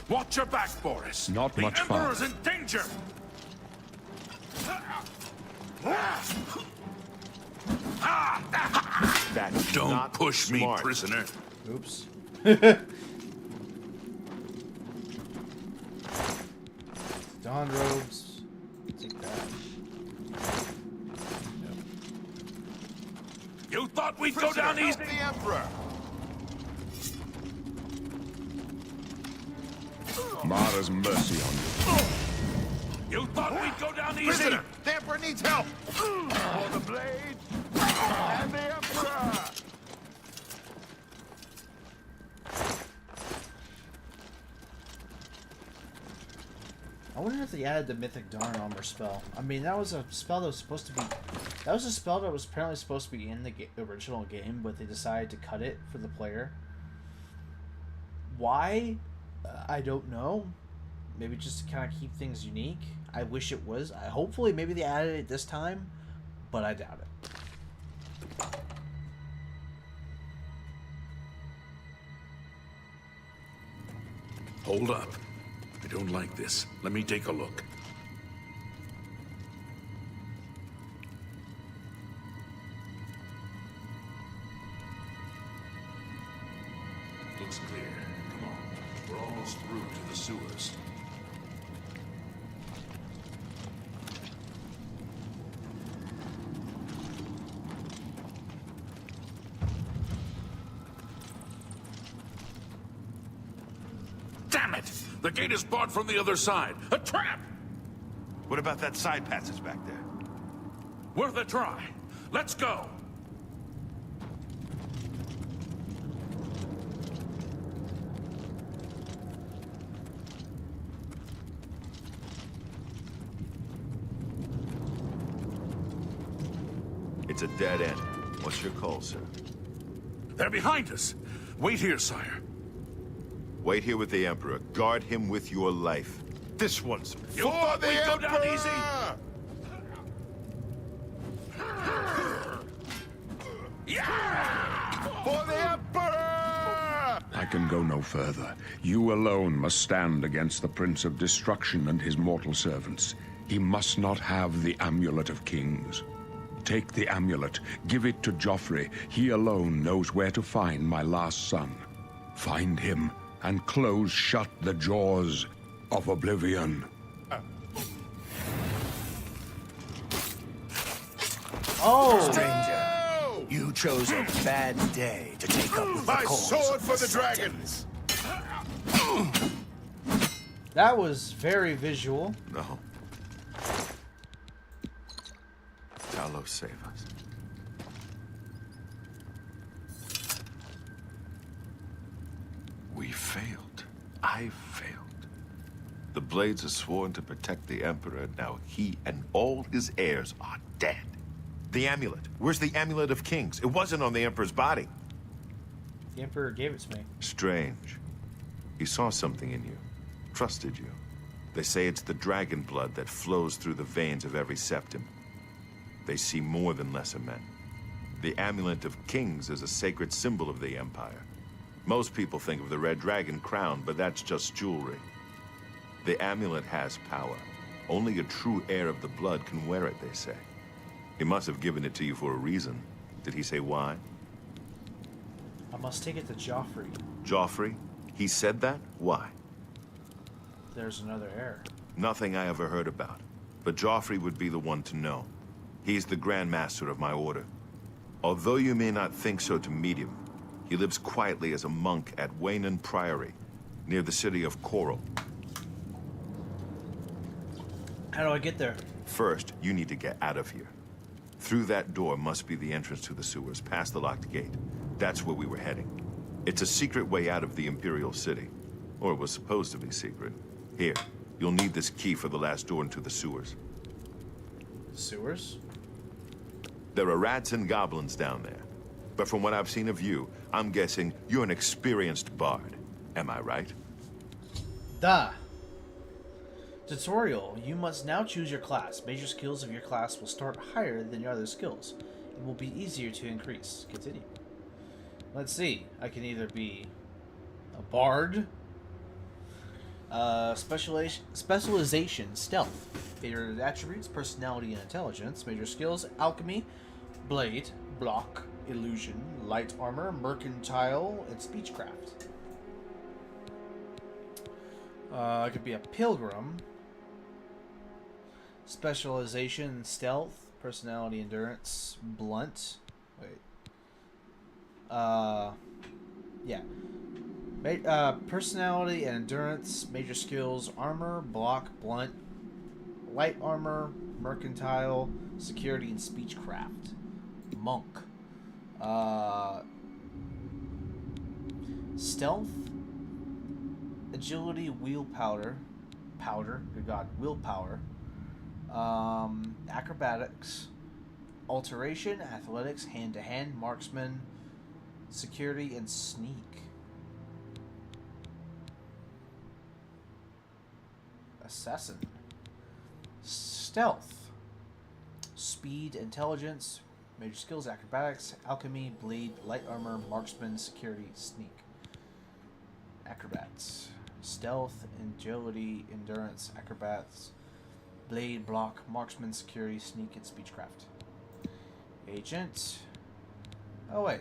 Watch your back, Boris. Not much The fun. Emperor's in danger. That's Don't not push me, smart. prisoner. Oops. Dawn robes. Take that. Nope. You thought we'd go down Help easy? the Emperor! Mara's mercy on you. You thought we'd go down easy? Prisoner! The Emperor needs help! For the blade and the Emperor! I wonder if they added the Mythic Dawn Armor spell. I mean, that was a spell that was supposed to be... That was a spell that was apparently supposed to be in the original game, but they decided to cut it for the player. Why? I don't know. Maybe just to kind of keep things unique. I wish it was. Hopefully, maybe they added it this time, but I doubt it. Hold up. I don't like this. Let me take a look. Looks clear. Come on. We're almost through to the sewers. Damn it! The gate is barred from the other side. A trap! What about that side passage back there? Worth a try. Let's go! It's a dead end. What's your call, sir? They're behind us. Wait here, sire. Wait here with the Emperor. Guard him with your life. This one's You thought we'd go down easy? For the Emperor! I can go no further. You alone must stand against the Prince of Destruction and his mortal servants. He must not have the Amulet of Kings. Take the amulet, give it to Joffrey. He alone knows where to find my last son. Find him and close shut the jaws of Oblivion. Oh! Stranger, you chose a bad day to take up with the My cause sword of for the Saxons. dragons! That was very visual. No. Talos, save us. We failed. I failed. The Blades are sworn to protect the Emperor. Now he and all his heirs are dead. The amulet. Where's the Amulet of Kings? It wasn't on the Emperor's body. The Emperor gave it to me. Strange. He saw something in you. Trusted you. They say it's the dragon blood that flows through the veins of every septim. They see more than lesser men. The Amulet of Kings is a sacred symbol of the Empire. Most people think of the red dragon crown, but that's just jewelry. The amulet has power. Only a true heir of the blood can wear it, they say. He must have given it to you for a reason. Did he say why? I must take it to Joffrey. Joffrey? He said that? Why? There's another heir. Nothing I ever heard about. But Joffrey would be the one to know. He's the Grand Master of my order. Although you may not think so to meet him, he lives quietly as a monk at Waynon Priory, near the city of Coral. How do I get there? First, you need to get out of here. Through that door must be the entrance to the sewers, past the locked gate. That's where we were heading. It's a secret way out of the Imperial City. Or it was supposed to be secret. Here, you'll need this key for the last door into the sewers. Sewers? There are rats and goblins down there. But from what I've seen of you, I'm guessing you're an experienced bard. Am I right? Duh. Tutorial. You must now choose your class. Major skills of your class will start higher than your other skills. It will be easier to increase. Continue. Let's see. I can either be a bard, specialization, stealth. Favorite attributes, personality and intelligence. Major skills, alchemy, blade, block, illusion, light armor, mercantile, and speechcraft. I could be a pilgrim. Specialization, stealth, personality, endurance, blunt. Wait. Yeah. Personality and endurance, major skills, armor, block, blunt, light armor, mercantile, security, and speechcraft. Monk. Stealth, agility, willpower, willpower, acrobatics, alteration, athletics, hand-to-hand, marksman, security, and sneak. Assassin. Stealth, speed, intelligence, major skills, acrobatics, alchemy, blade, light armor, marksman, security, sneak. Acrobats. Stealth, agility, endurance, acrobats, blade, block, marksman, security, sneak, and speechcraft. Agent. Oh, wait.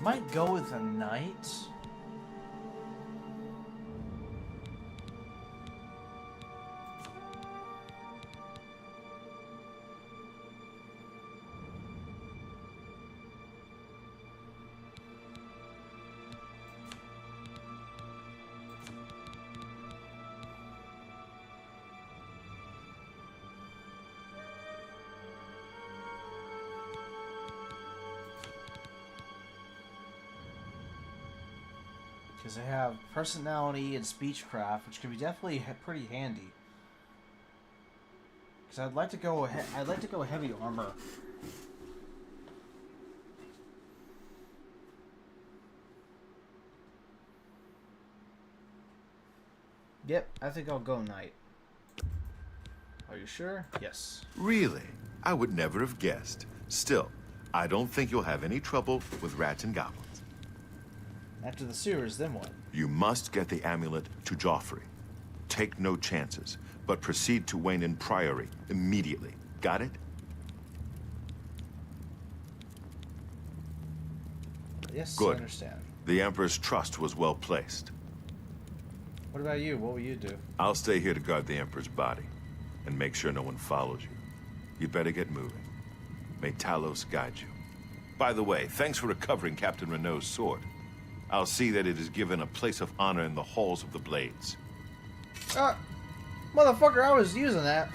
might go with a knight. Because they have personality and speechcraft, which can be definitely pretty handy. Because I'd like to go heavy armor. Yep, I think I'll go knight. Are you sure? Yes. Really? I would never have guessed. Still, I don't think you'll have any trouble with rats and goblins. After the sewers, then what? You must get the amulet to Joffrey. Take no chances, but proceed to Wayne Priory immediately. Got it? Yes, Good. I understand. The Emperor's trust was well placed. What about you? What will you do? I'll stay here to guard the Emperor's body, and make sure no one follows you. You'd better get moving. May Talos guide you. By the way, thanks for recovering Captain Renault's sword. I'll see that it is given a place of honor in the halls of the Blades. Motherfucker, I was using that.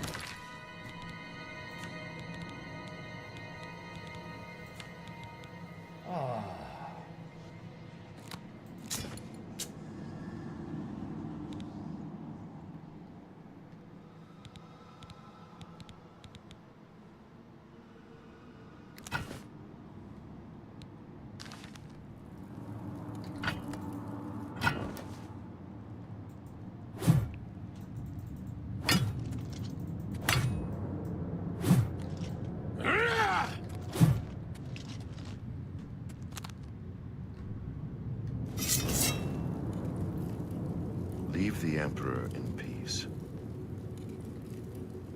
Oh. Leave the Emperor in peace.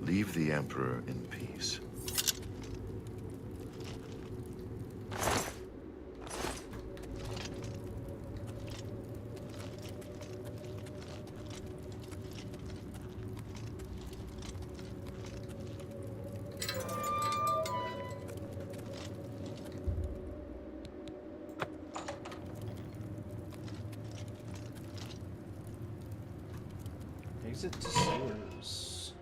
Leave the Emperor in peace. Exit to sewers.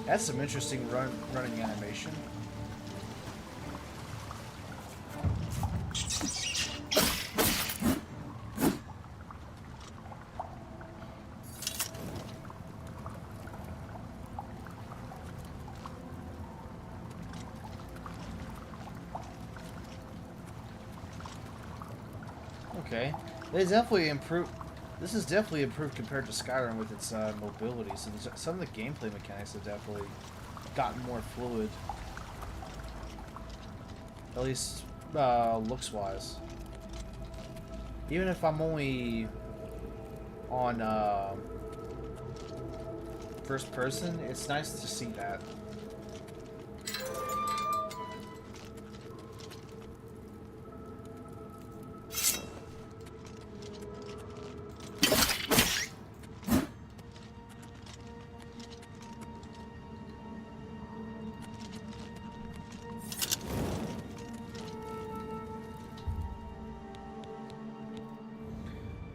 That's some interesting running animation. Okay, they definitely improved. This is definitely improved compared to Skyrim with its mobility. So some of the gameplay mechanics have definitely gotten more fluid. At least looks-wise. Even if I'm only on first person, it's nice to see that.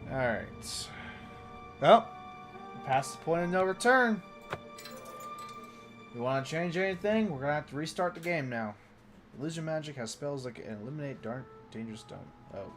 Alright. Well, past the point of no return. You want to change anything? We're gonna have to restart the game now. Illusion magic has spells that can eliminate dark, dangerous stone. Oh.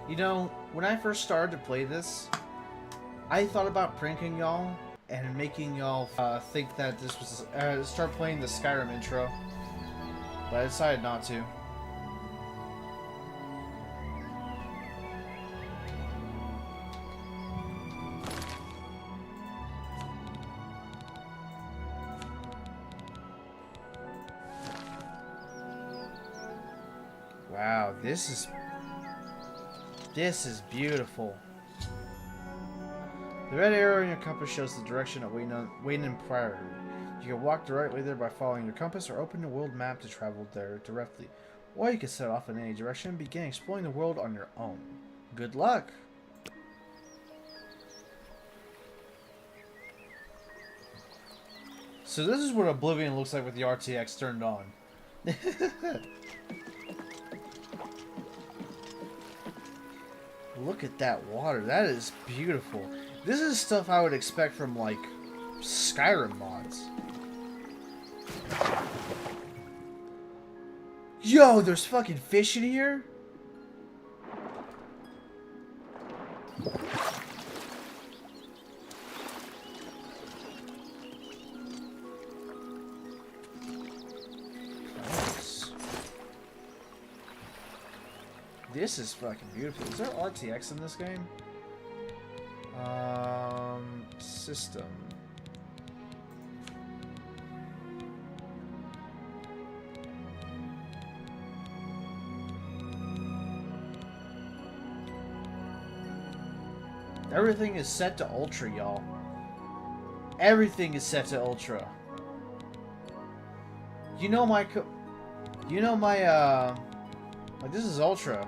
You know, when I first started to play this, I thought about pranking y'all and making y'all think that this was start playing the Skyrim intro, but I decided not to. Wow, this is beautiful. The red arrow in your compass shows the direction of Wayne Priory. You can walk directly there by following your compass or open the world map to travel there directly. Or you can set off in any direction and begin exploring the world on your own. Good luck! So this is what Oblivion looks like with the RTX turned on. Look at that water. That is beautiful. This is stuff I would expect from, like, Skyrim mods. Yo, there's fucking fish in here? Nice. This is fucking beautiful. Is there RTX in this game? System. Everything is set to ultra, y'all. Everything is set to ultra. You know my like, this is ultra.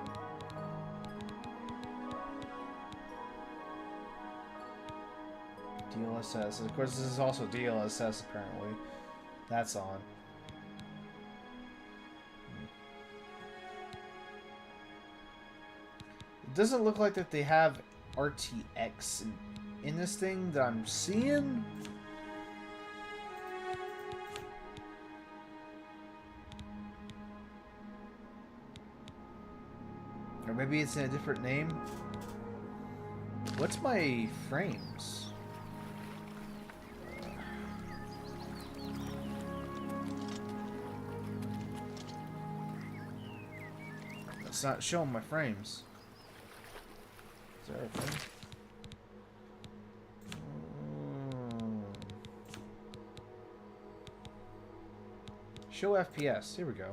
DLSS. Of course, this is also DLSS, apparently. That's on. It doesn't look like that they have RTX in this thing that I'm seeing. Or maybe it's in a different name. What's my frames? It's not showing my frames. Is there a thing? Show FPS. Here we go.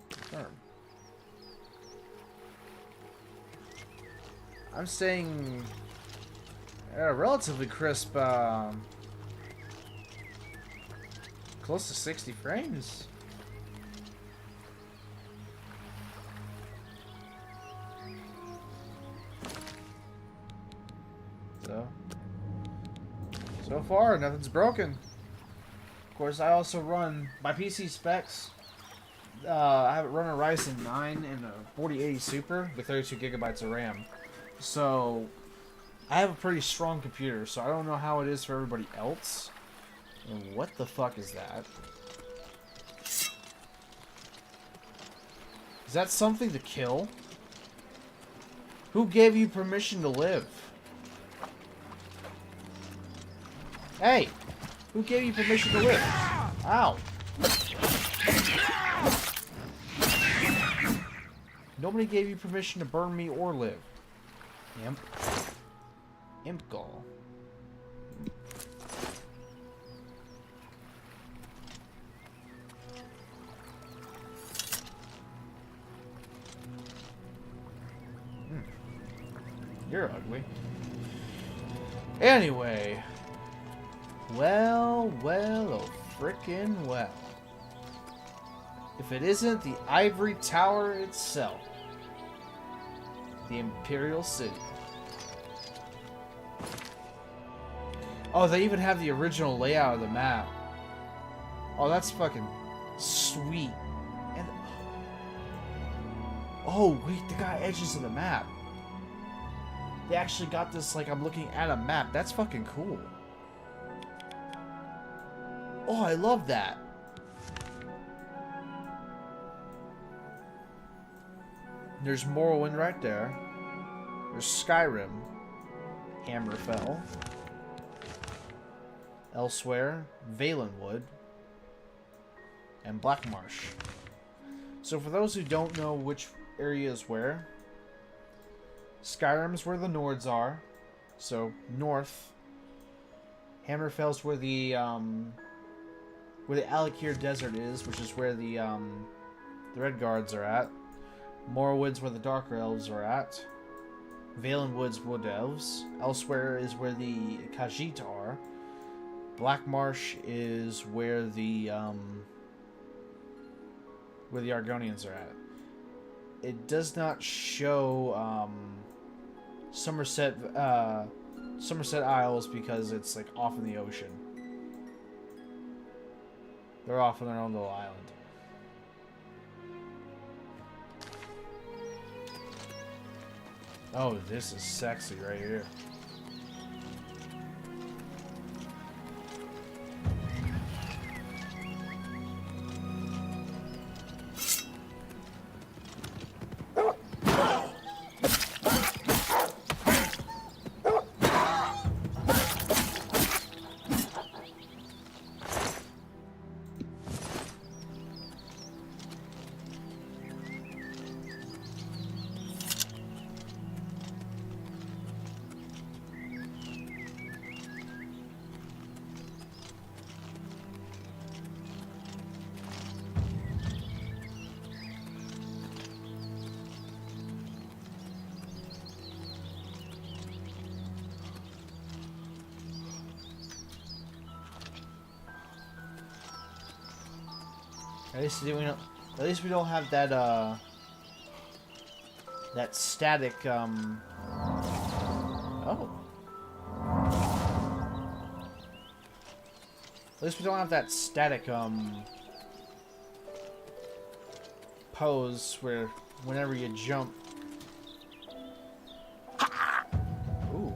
Confirm. I'm saying relatively crisp, close to 60 frames. So far, nothing's broken. Of course, I also run my PC specs. I have it run a Ryzen 9 and a 4080 Super with 32 gigabytes of RAM. So, I have a pretty strong computer, so I don't know how it is for everybody else. And what the fuck is that? Is that something to kill? Who gave you permission to live? Hey! Who gave you permission to live? Ow! Nobody gave you permission to burn me or live. Imp. Imp gall. You're ugly. Anyway. Well, oh frickin' well. If it isn't the ivory tower itself. The Imperial City. Oh, they even have the original layout of the map. Oh, that's fucking sweet. And oh, wait, they got edges of the map. They actually got this like I'm looking at a map. That's fucking cool. Oh, I love that. There's Morrowind right there. There's Skyrim. Hammerfell. Elsewhere. Valenwood. And Blackmarsh. So for those who don't know which area is where, Skyrim's where the Nords are. So north. Hammerfell's where the Alakir Desert is, which is where the Red Guards are at. Morrowood's where the Dark Elves are at. Valenwood's Wood Elves. Elsewhere is where the Khajiit are. Blackmarsh is where the Argonians are at. It does not show Somerset Isles because it's like off in the ocean. They're off on their own little island. Oh, this is sexy right here. At least we don't have that that static oh. At least we don't have that static pose where whenever you jump. Ooh.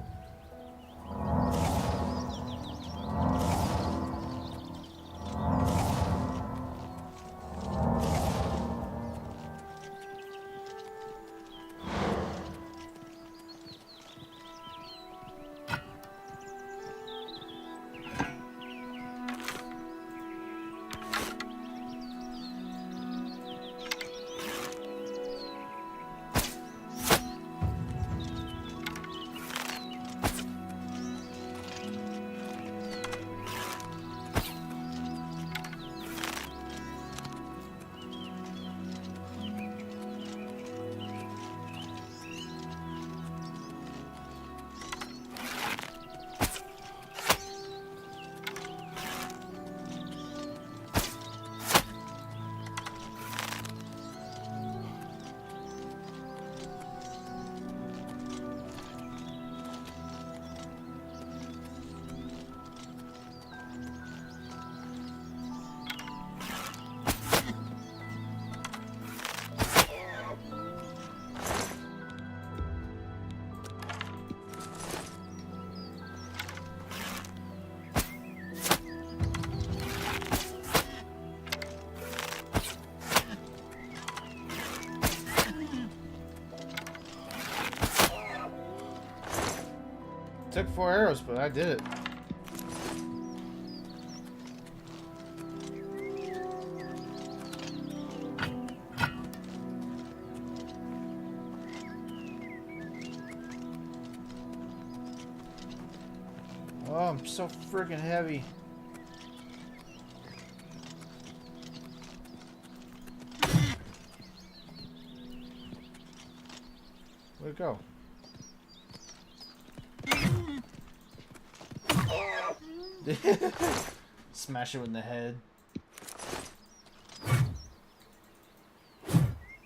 Took 4 arrows, but I did it. Oh, I'm so freaking heavy. Where'd it go? Smash it in the head.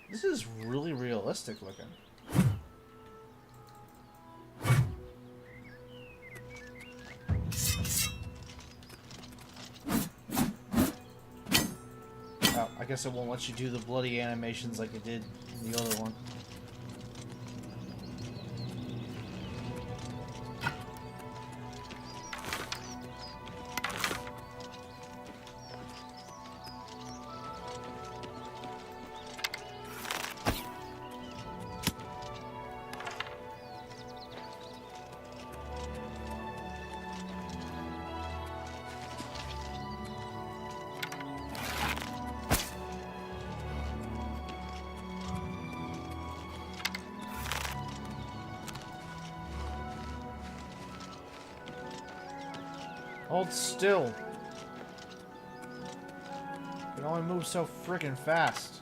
This is really realistic looking. guess it won't let you do the bloody animations like it did in the other one. Hold still. You can only move so freaking fast.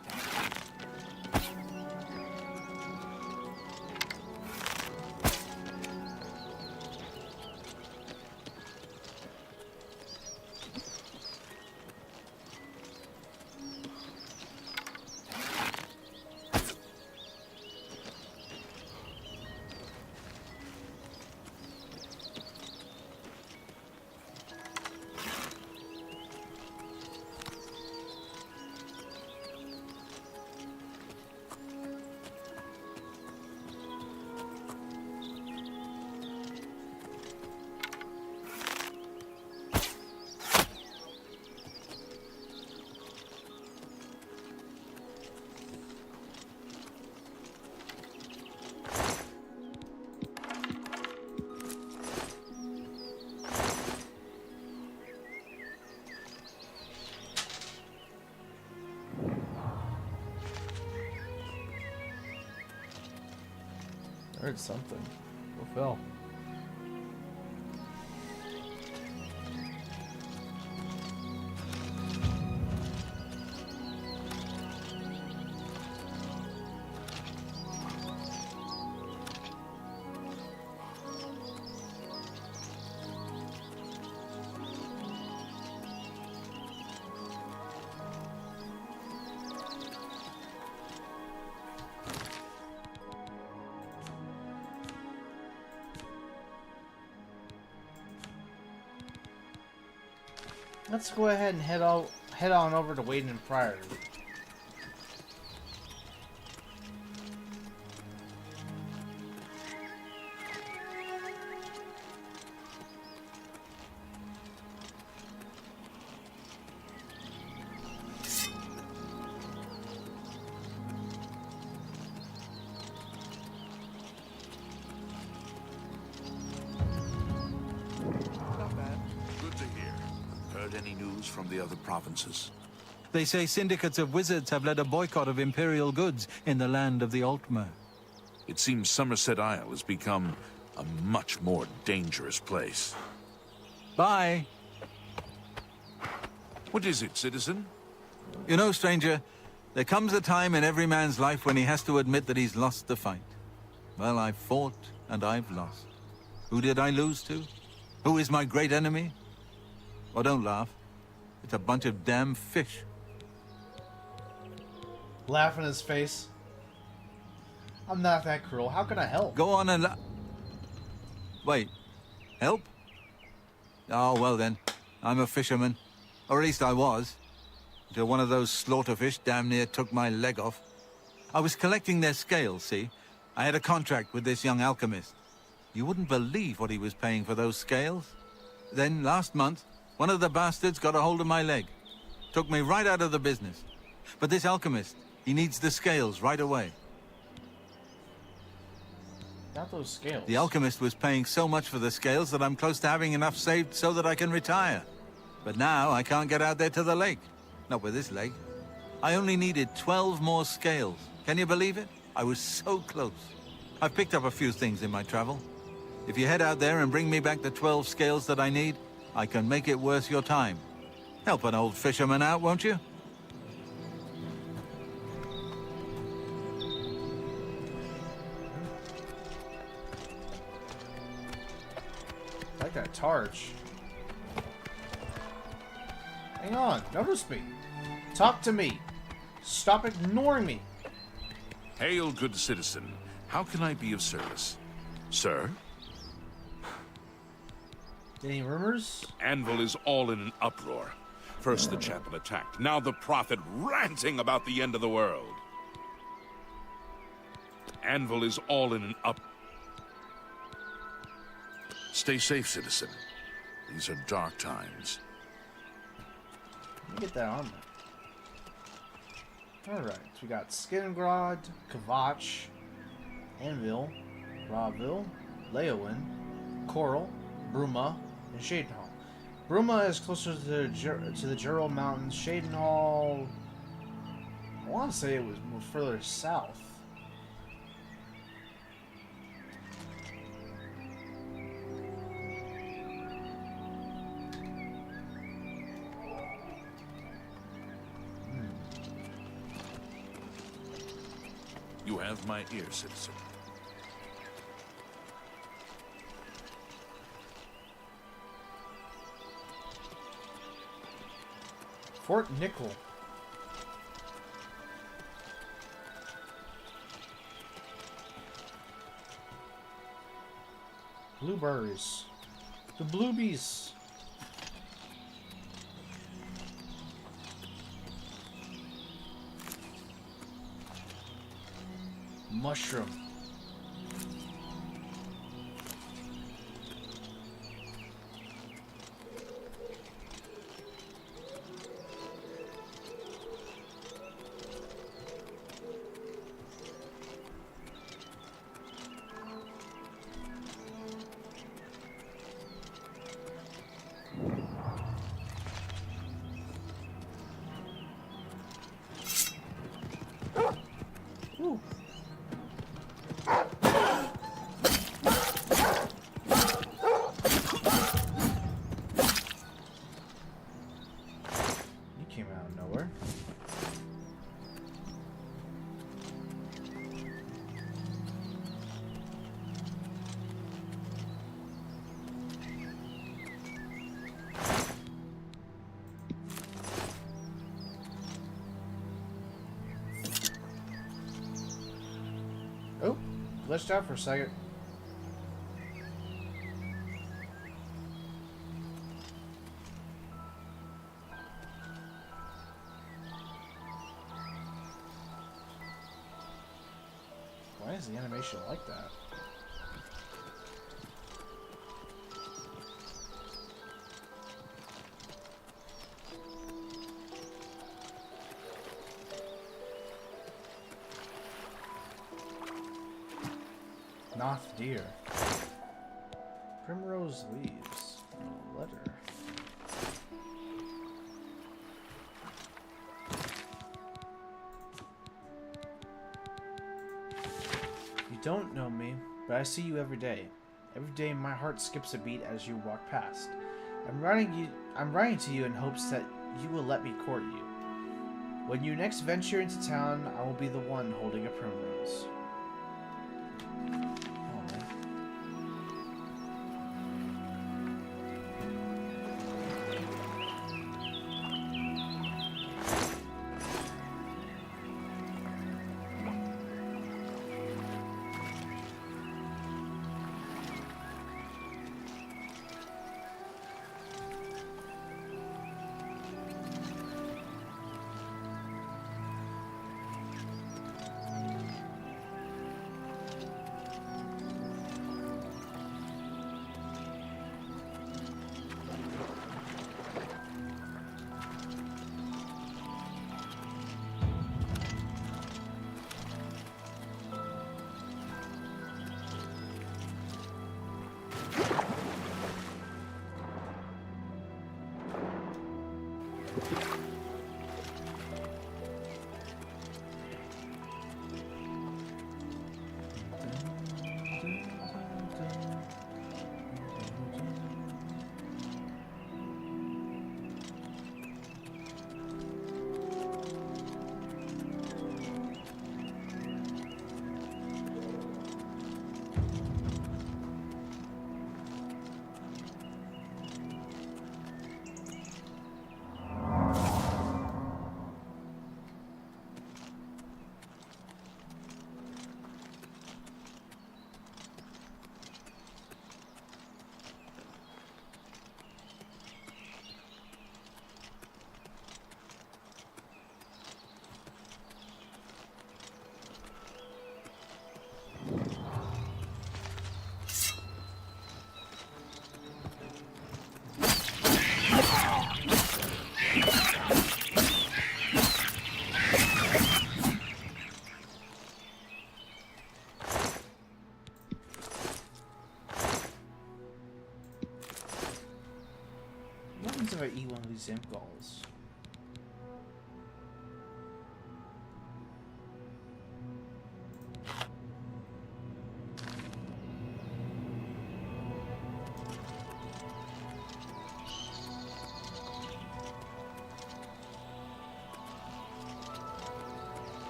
I heard something. What fell? Let's go ahead and head on over to Wayne and Priory. Any news from the other provinces? They say syndicates of wizards have led a boycott of Imperial goods in the land of the Altmer. It seems Somerset Isle has become a much more dangerous place. Bye. What is it, citizen? You know, stranger, there comes a time in every man's life when he has to admit that he's lost the fight. Well, I've fought and I've lost. Who did I lose to? Who is my great enemy? Oh, don't laugh. It's a bunch of damn fish. Laugh in his face. I'm not that cruel. How can I help? Go on and wait. Help? Oh, well then. I'm a fisherman. Or at least I was. Until one of those slaughterfish damn near took my leg off. I was collecting their scales, see? I had a contract with this young alchemist. You wouldn't believe what he was paying for those scales. Then, last month, one of the bastards got a hold of my leg. Took me right out of the business. But this alchemist, he needs the scales right away. Not those scales. The alchemist was paying so much for the scales that I'm close to having enough saved so that I can retire. But now I can't get out there to the lake. Not with this leg. I only needed 12 more scales. Can you believe it? I was so close. I've picked up a few things in my travel. If you head out there and bring me back the 12 scales that I need, I can make it worth your time. Help an old fisherman out, won't you? I like that targe. Hang on, notice me. Talk to me. Stop ignoring me. Hail, good citizen. How can I be of service? Sir? Any rumors? Anvil is all in an uproar. First the chapel attacked, now the prophet ranting about the end of the world. Anvil is all in an up. Stay safe, citizen. These are dark times. Let me get that armor. Alright, so we got Skingrod, Kvatch, Anvil, Ravil, Leowin, Coral, Bruma, and Shadenhall. Bruma is closer to the Jurel Mountains. Shadenhall, I want to say it was more further south. You have my ear, citizen. Fort Nickel. Blueberries. The bluebies. Mushroom. Ooh. You came out of nowhere. Oh, glitched out for a second. Why is the animation like that? Noth deer. Primrose leaves. A letter. You don't know me, but I see you every day. Every day my heart skips a beat as you walk past. I'm writing to you in hopes that you will let me court you. When you next venture into town, I will be the one holding a primrose. if I eat one of these imp galls?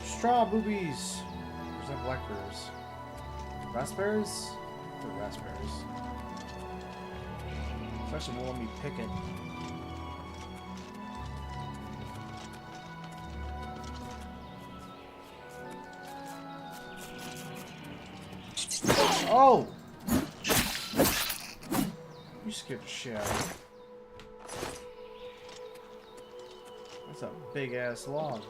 Straw boobies! Where's that blackberries? Raspberries? They're raspberries. Especially won't let me pick it. Oh! You scared the shit out of me. That's a big ass log.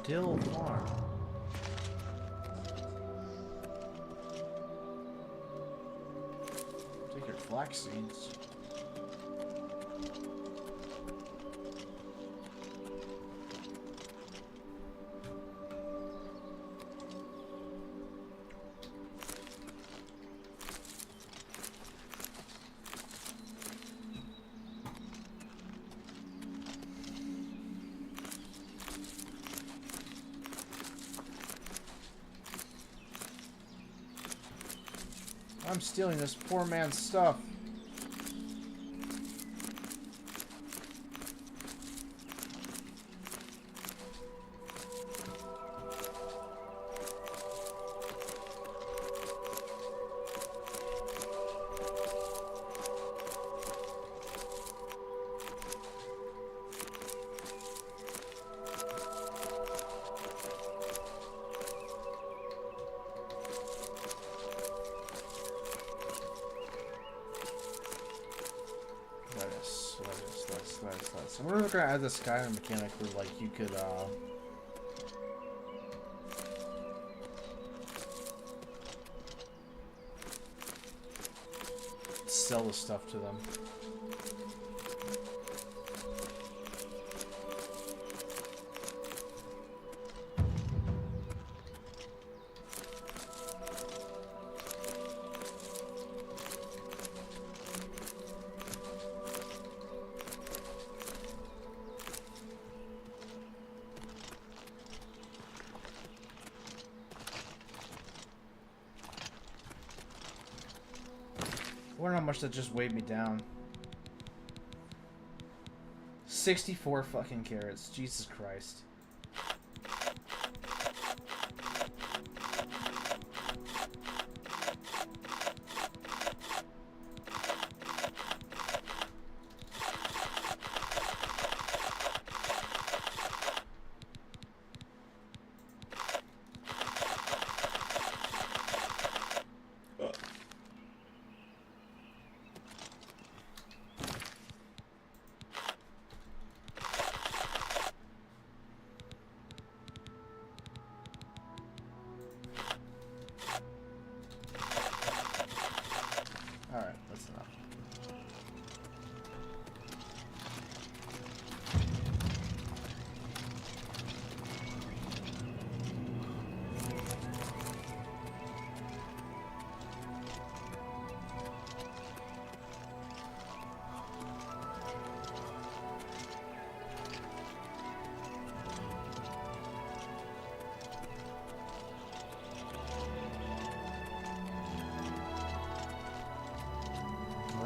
Dill Farm. Take your flax seeds. I'm stealing this poor man's stuff. So we're gonna add this kind of mechanic where like you could sell the stuff to them. I wonder how much that just weighed me down. 64 fucking carrots. Jesus Christ.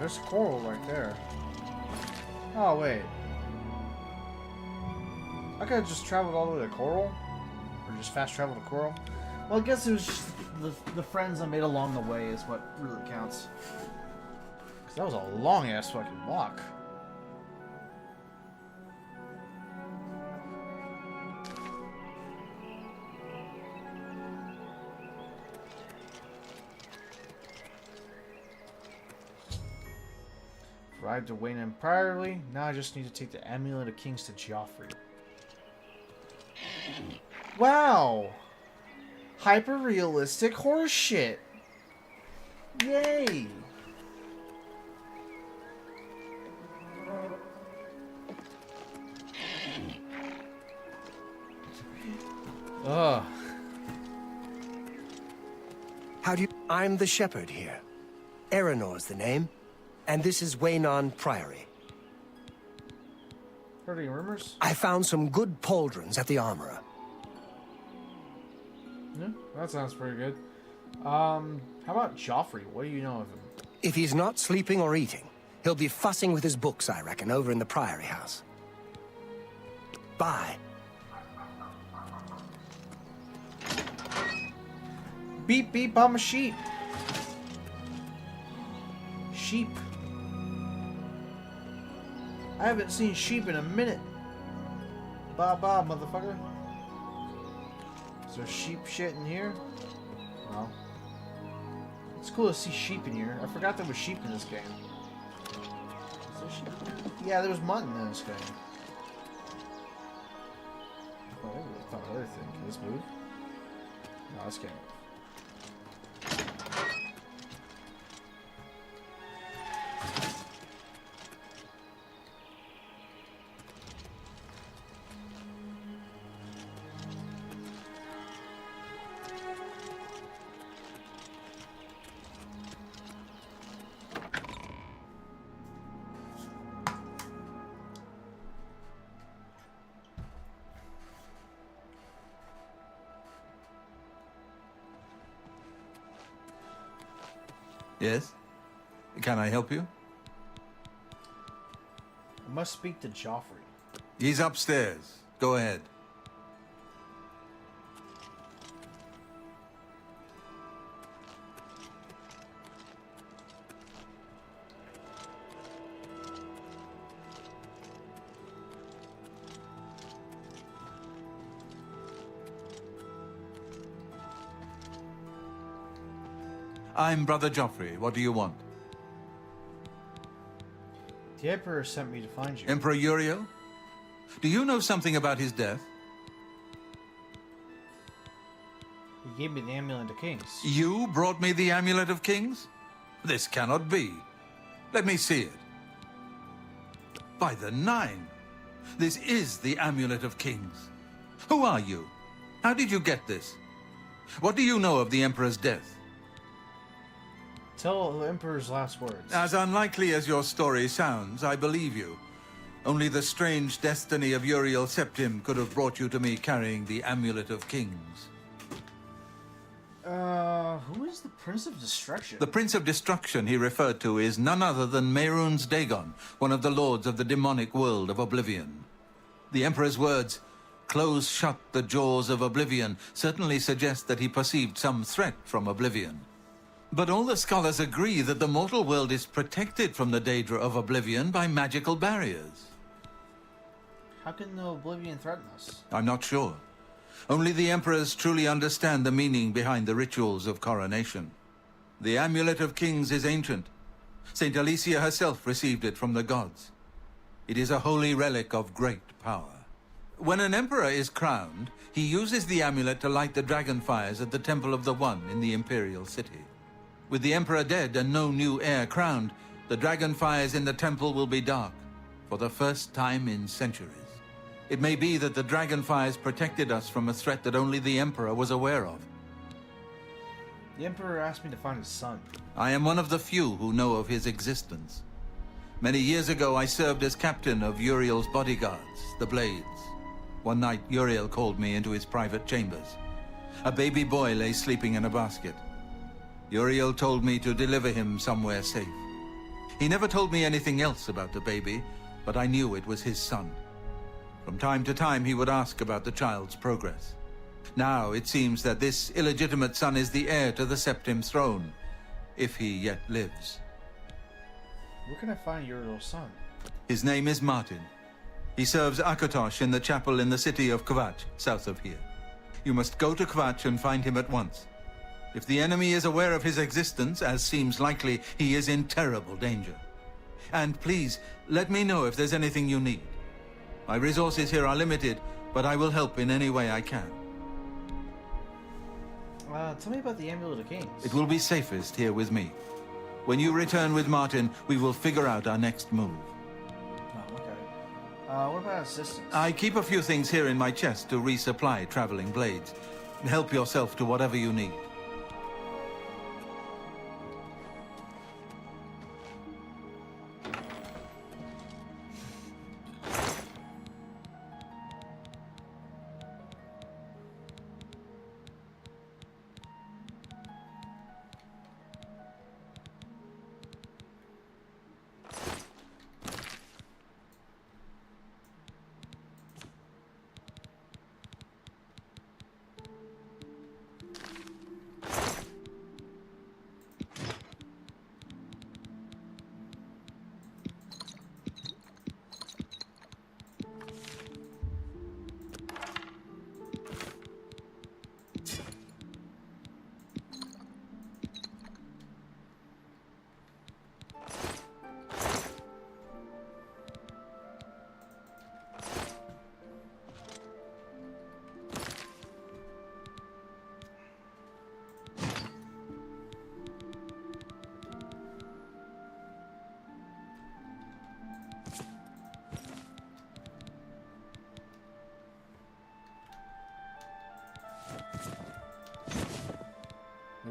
there's coral right there. Oh, wait. I could have just traveled all the way to coral? Or just fast travel to coral? Well, I guess it was just the friends I made along the way is what really counts. Because that was a long-ass fucking walk. Arrived to Wayne entirely. Now I just need to take the Amulet of Kings to Joffrey. Wow! Hyper-realistic horse shit. Yay! Ugh. How do you... I'm the shepherd here. Eranor's the name. And this is Waynon Priory. Heard any rumors? I found some good pauldrons at the armorer. Yeah, that sounds pretty good. How about Joffrey? What do you know of him? If he's not sleeping or eating, he'll be fussing with his books, I reckon, over in the Priory house. Bye. Beep beep, I'm a sheep. Sheep. I haven't seen sheep in a minute. Ba ba, motherfucker. Is there sheep shit in here? No. It's cool to see sheep in here. I forgot there was sheep in this game. Is there sheep? Yeah, there was mutton in this game. Oh, I really thought of everything. Can this move? No, this can't move. Yes? Can I help you? I must speak to Joffrey. He's upstairs. Go ahead. I'm Brother Joffrey. What do you want? The Emperor sent me to find you. Emperor Uriel? Do you know something about his death? He gave me the Amulet of Kings. You brought me the Amulet of Kings? This cannot be. Let me see it. By the Nine! This is the Amulet of Kings. Who are you? How did you get this? What do you know of the Emperor's death? Tell the Emperor's last words. As unlikely as your story sounds, I believe you. Only the strange destiny of Uriel Septim could have brought you to me carrying the Amulet of Kings. Who is the Prince of Destruction? The Prince of Destruction he referred to is none other than Mehrunes Dagon, one of the lords of the demonic world of Oblivion. The Emperor's words, "Close shut the jaws of Oblivion," certainly suggest that he perceived some threat from Oblivion. But all the scholars agree that the mortal world is protected from the Daedra of Oblivion by magical barriers. How can the Oblivion threaten us? I'm not sure. Only the Emperors truly understand the meaning behind the rituals of coronation. The Amulet of Kings is ancient. Saint Alicia herself received it from the gods. It is a holy relic of great power. When an emperor is crowned, he uses the amulet to light the dragon fires at the Temple of the One in the Imperial City. With the Emperor dead and no new heir crowned, the dragon fires in the temple will be dark, for the first time in centuries. It may be that the dragon fires protected us from a threat that only the Emperor was aware of. The Emperor asked me to find his son. I am one of the few who know of his existence. Many years ago, I served as captain of Uriel's bodyguards, the Blades. One night, Uriel called me into his private chambers. A baby boy lay sleeping in a basket. Uriel told me to deliver him somewhere safe. He never told me anything else about the baby, but I knew it was his son. From time to time, he would ask about the child's progress. Now, it seems that this illegitimate son is the heir to the Septim throne, if he yet lives. Where can I find Uriel's son? His name is Martin. He serves Akatosh in the chapel in the city of Kvatch, south of here. You must go to Kvatch and find him at once. If the enemy is aware of his existence, as seems likely, he is in terrible danger. And please, let me know if there's anything you need. My resources here are limited, but I will help in any way I can. Tell me about the Amulet of Kings. It will be safest here with me. When you return with Martin, we will figure out our next move. Oh, okay. What about assistance? I keep a few things here in my chest to resupply traveling blades. Help yourself to whatever you need.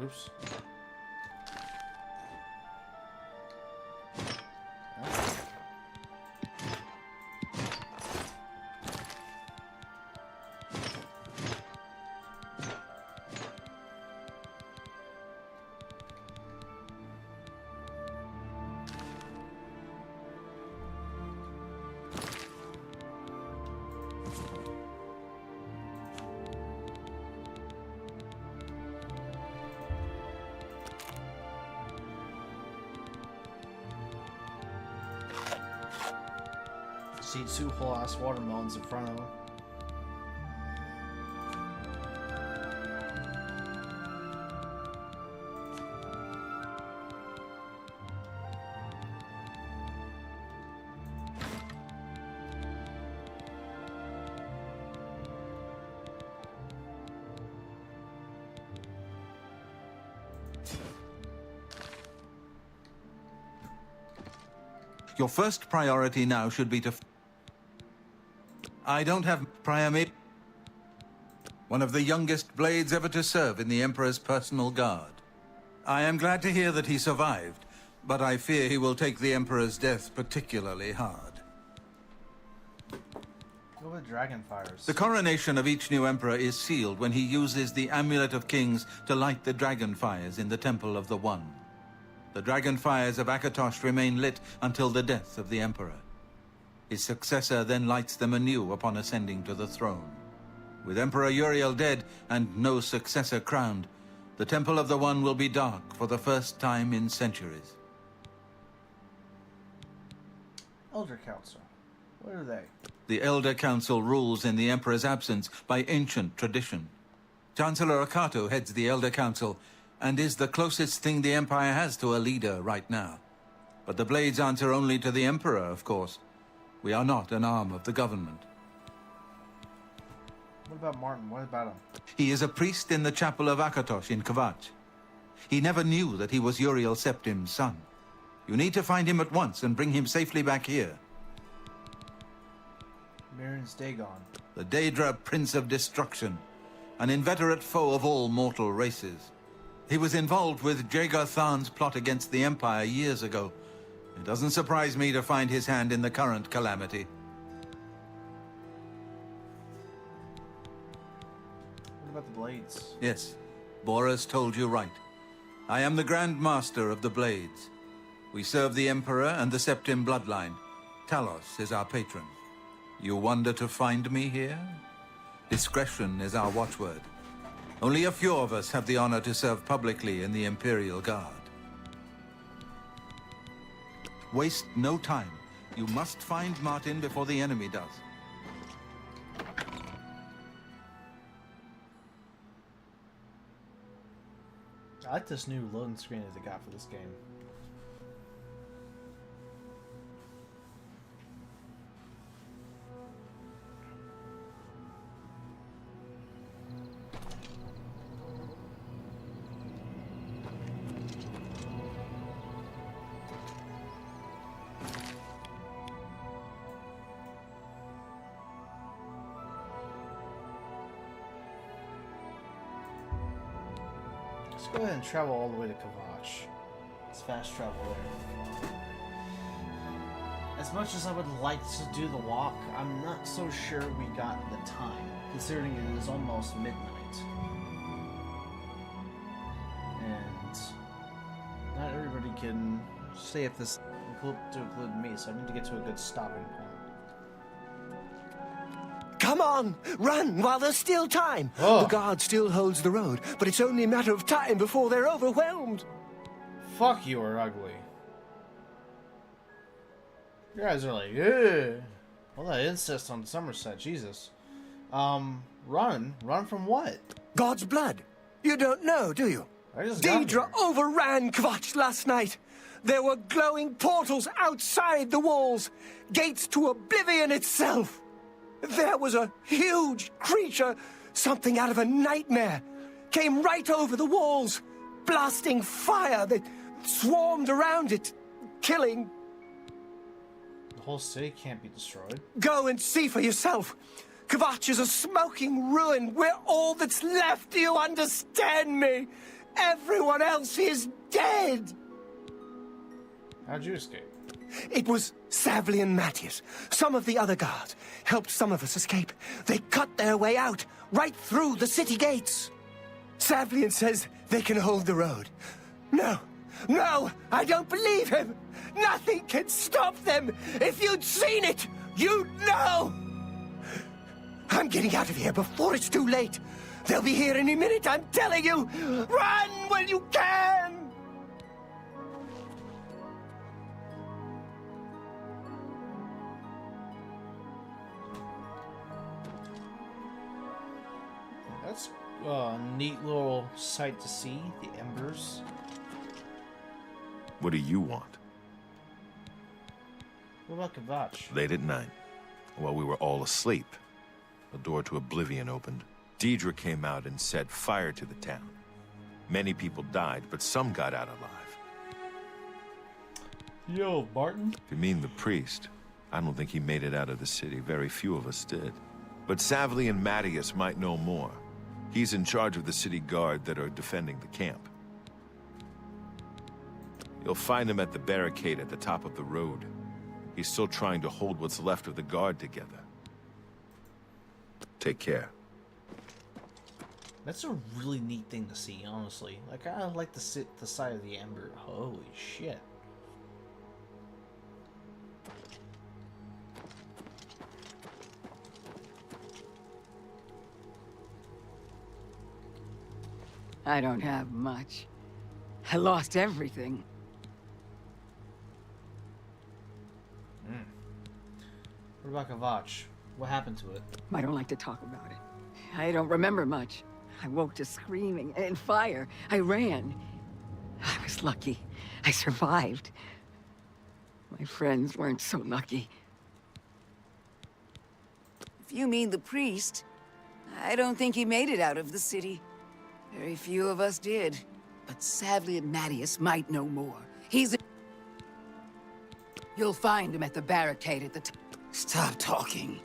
Oops. See two whole ass watermelons in front of him. Your first priority now should be to... I don't have Priamate, one of the youngest blades ever to serve in the Emperor's personal guard. I am glad to hear that he survived, but I fear he will take the Emperor's death particularly hard. What about dragon fires? The coronation of each new Emperor is sealed when he uses the Amulet of Kings to light the dragon fires in the Temple of the One. The dragon fires of Akatosh remain lit until the death of the Emperor. His successor then lights them anew upon ascending to the throne. With Emperor Uriel dead and no successor crowned, the Temple of the One will be dark for the first time in centuries. Elder Council. What are they? The Elder Council rules in the Emperor's absence by ancient tradition. Chancellor Akato heads the Elder Council and is the closest thing the Empire has to a leader right now. But the Blades answer only to the Emperor, of course. We are not an arm of the government. What about Martin? What about him? He is a priest in the chapel of Akatosh in Kvatch. He never knew that he was Uriel Septim's son. You need to find him at once and bring him safely back here. Marin's Dagon. The Daedra Prince of Destruction, an inveterate foe of all mortal races. He was involved with Jagar Tharn's plot against the Empire years ago. It doesn't surprise me to find his hand in the current calamity. What about the Blades? Yes, Boris told you right. I am the Grand Master of the Blades. We serve the Emperor and the Septim bloodline. Talos is our patron. You wonder to find me here? Discretion is our watchword. Only a few of us have the honor to serve publicly in the Imperial Guard. Waste no time. You must find Martin before the enemy does. I like this new loading screen that they got for this game. Let's go ahead and travel all the way to Kavach. It's fast travel there. As much as I would like to do the walk, I'm not so sure we got the time, considering it is almost midnight. And not everybody can stay at this to include me, so I need to get to a good stopping point. Come on! Run while there's still time! Oh. The guard still holds the road, but it's only a matter of time before they're overwhelmed. Fuck, you are ugly. You guys are like, ugh. All that incest on Somerset, Jesus. Run? Run from what? God's blood. You don't know, do you? I just got Deidre here. overran Kvatch last night. There were glowing portals outside the walls, gates to Oblivion itself. There was a huge creature, something out of a nightmare, came right over the walls, blasting fire that swarmed around it, killing. The whole city can't be destroyed. Go and see for yourself. Kvatch is a smoking ruin. We're all that's left. Do you understand me? Everyone else is dead. How'd you escape? It was Savli and Matthias. Some of the other guards helped some of us escape. They cut their way out, right through the city gates. Savlian says they can hold the road. No, I don't believe him. Nothing can stop them. If you'd seen it, you'd know. I'm getting out of here before it's too late. They'll be here any minute, I'm telling you. Run when you can. That's a neat little sight to see, the embers. What do you want? What about Kavach? Late at night, while we were all asleep, the door to Oblivion opened. Deidre came out and set fire to the town. Many people died, but some got out alive. Yo, Barton. If you mean the priest, I don't think he made it out of the city. Very few of us did. But Savli and Matthias might know more. He's in charge of the city guard that are defending the camp. You'll find him at the barricade at the top of the road. He's still trying to hold what's left of the guard together. Take care. That's a really neat thing to see, honestly. Like, I like to sit the side of the ember. Holy shit. I don't have much. I lost everything. What about Kavach? What happened to it? I don't like to talk about it. I don't remember much. I woke to screaming and fire. I ran. I was lucky. I survived. My friends weren't so lucky. If you mean the priest, I don't think he made it out of the city. Very few of us did. But Savli and Matthias might know more. He's a... You'll find him at the barricade at the top. Stop talking.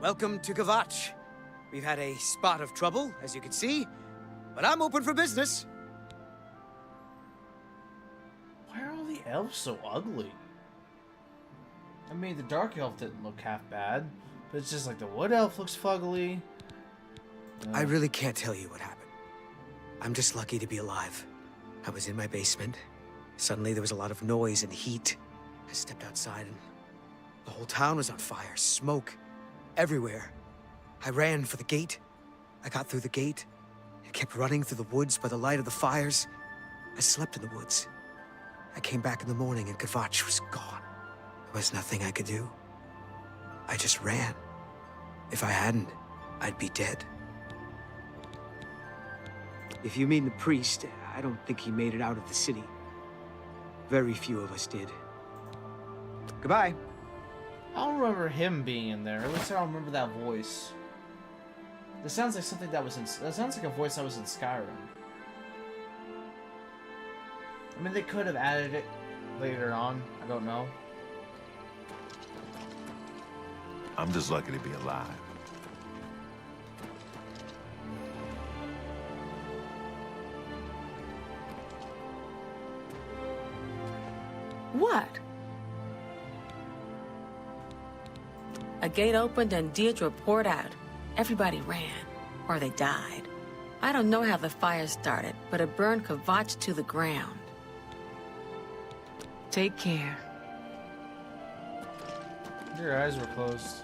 Welcome to Kvatch. We've had a spot of trouble, as you can see, but I'm open for business. Why are all the elves so ugly? I mean, the dark elf didn't look half bad, but it's just like the wood elf looks fugly. I really can't tell you what happened. I'm just lucky to be alive. I was in my basement. Suddenly there was a lot of noise and heat. I stepped outside and the whole town was on fire. Smoke everywhere. I ran for the gate. I got through the gate and kept running through the woods by the light of the fires. I slept in the woods. I came back in the morning and Kvatch was gone. There was nothing I could do. I just ran. If I hadn't, I'd be dead. If you mean the priest, I don't think he made it out of the city. Very few of us did. Goodbye. I don't remember him being in there. At least I don't remember that voice. This sounds like something that was in. That sounds like a voice that was in Skyrim. I mean, they could have added it later on. I don't know. I'm just lucky to be alive. What? A gate opened and Deirdre poured out. Everybody ran, or they died. I don't know how the fire started, but it burned Kvatch to the ground. Take care. Your eyes were closed.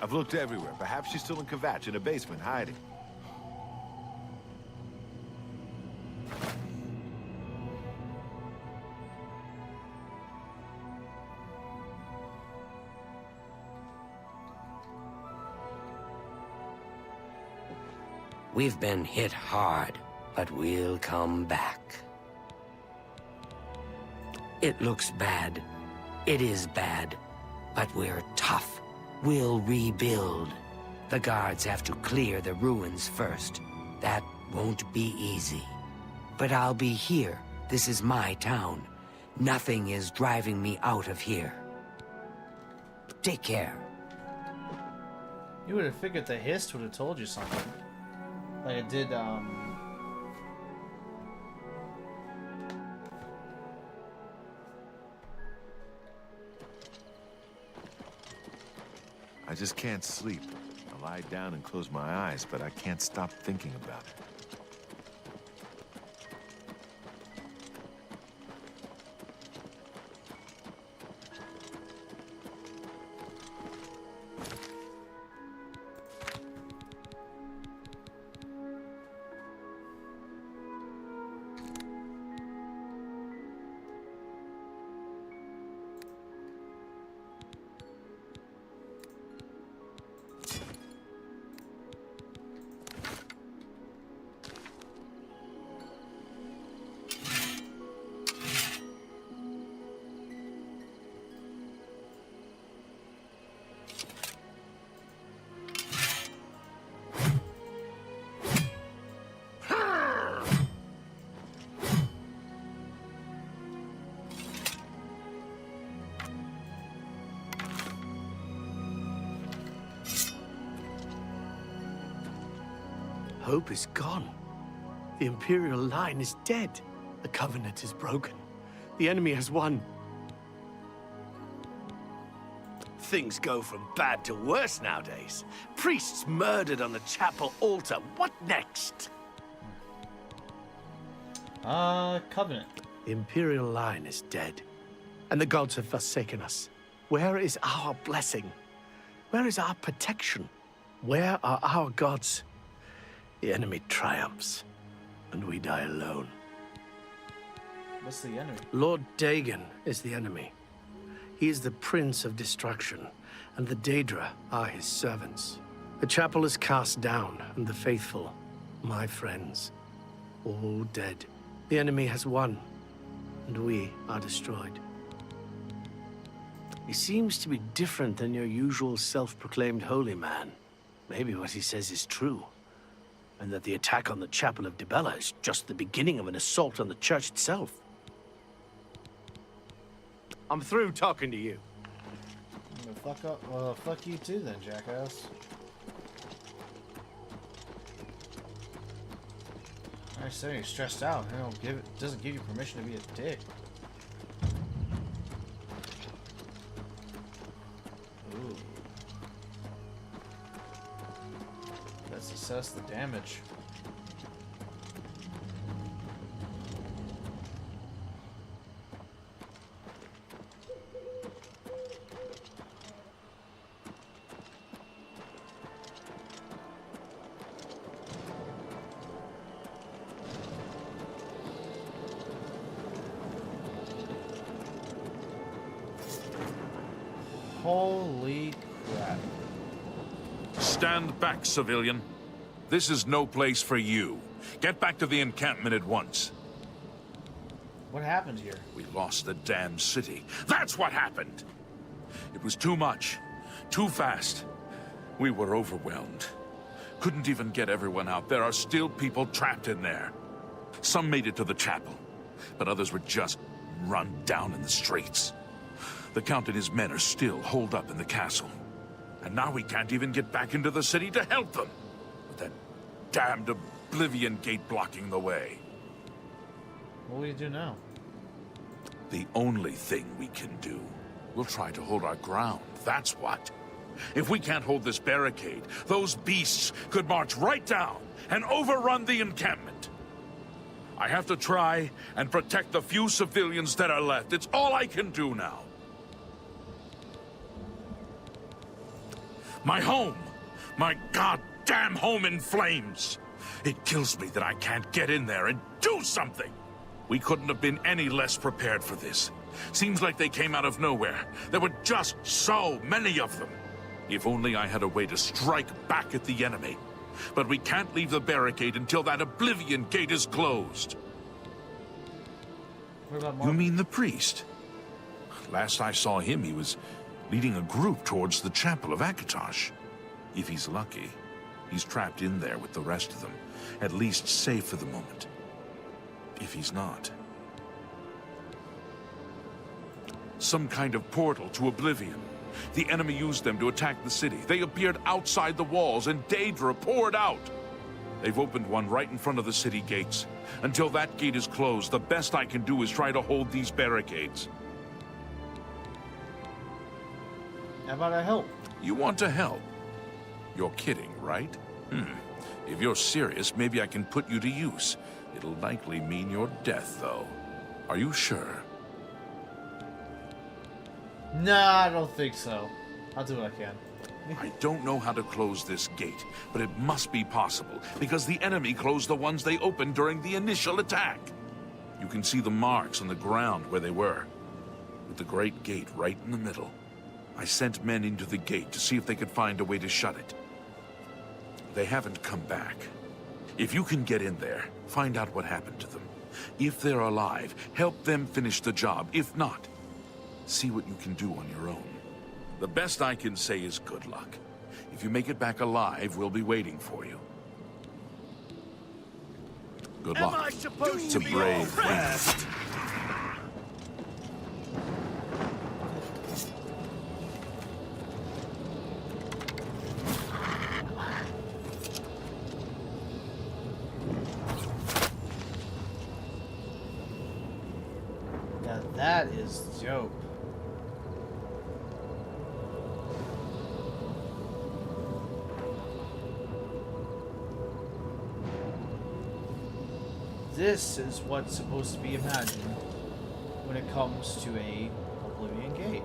I've looked everywhere. Perhaps she's still in Kvatch in a basement, hiding. We've been hit hard, but we'll come back. It looks bad. It is bad, but we're tough. We'll rebuild. The guards have to clear the ruins first. That won't be easy. But I'll be here. This is my town. Nothing is driving me out of here. Take care. You would have figured the Hist would have told you something. Like it did, I just can't sleep. I lie down and close my eyes, but I can't stop thinking about it. Hope is gone. The Imperial line is dead. The Covenant is broken. The enemy has won. Things go from bad to worse nowadays. Priests murdered on the chapel altar. What next? Covenant. The Imperial line is dead, and the gods have forsaken us. Where is our blessing? Where is our protection? Where are our gods? The enemy triumphs, and we die alone. What's the enemy? Lord Dagon is the enemy. He is the Prince of Destruction, and the Daedra are his servants. The chapel is cast down, and the faithful, my friends, all dead. The enemy has won, and we are destroyed. He seems to be different than your usual self-proclaimed holy man. Maybe what he says is true, and that the attack on the Chapel of Dibella is just the beginning of an assault on the church itself. I'm through talking to you. Well, fuck up. Well, fuck you too then, jackass. I say you're stressed out. Doesn't give you permission to be a dick. Ooh. Let's assess the damage. Holy crap. Stand back, civilian. This is no place for you. Get back to the encampment at once. What happened here? We lost the damn city. That's what happened! It was too much. Too fast. We were overwhelmed. Couldn't even get everyone out. There are still people trapped in there. Some made it to the chapel, but others were just run down in the streets. The Count and his men are still holed up in the castle. And now we can't even get back into the city to help them. With that damned Oblivion gate blocking the way. What will you do now? The only thing we can do. We'll try to hold our ground, that's what. If we can't hold this barricade, those beasts could march right down and overrun the encampment. I have to try and protect the few civilians that are left. It's all I can do now. My home! My goddamn home in flames! It kills me that I can't get in there and do something! We couldn't have been any less prepared for this. Seems like they came out of nowhere. There were just so many of them. If only I had a way to strike back at the enemy. But we can't leave the barricade until that Oblivion gate is closed. What about You mean the priest? Last I saw him, he was leading a group towards the Chapel of Akatosh. If he's lucky, he's trapped in there with the rest of them, at least safe for the moment. If he's not... Some kind of portal to Oblivion. The enemy used them to attack the city. They appeared outside the walls, and Daedra poured out. They've opened one right in front of the city gates. Until that gate is closed, the best I can do is try to hold these barricades. How about I help? You want to help? You're kidding, right? If you're serious, maybe I can put you to use. It'll likely mean your death, though. Are you sure? Nah, I don't think so. I'll do what I can. I don't know how to close this gate, but it must be possible, because the enemy closed the ones they opened during the initial attack. You can see the marks on the ground where they were, with the great gate right in the middle. I sent men into the gate to see if they could find a way to shut it. They haven't come back. If you can get in there, find out what happened to them. If they're alive, help them finish the job. If not, see what you can do on your own. The best I can say is good luck. If you make it back alive, we'll be waiting for you. Good luck. Am I supposed It's a to be brave all feat. Now that is dope. This is what's supposed to be imagined when it comes to a Oblivion gate.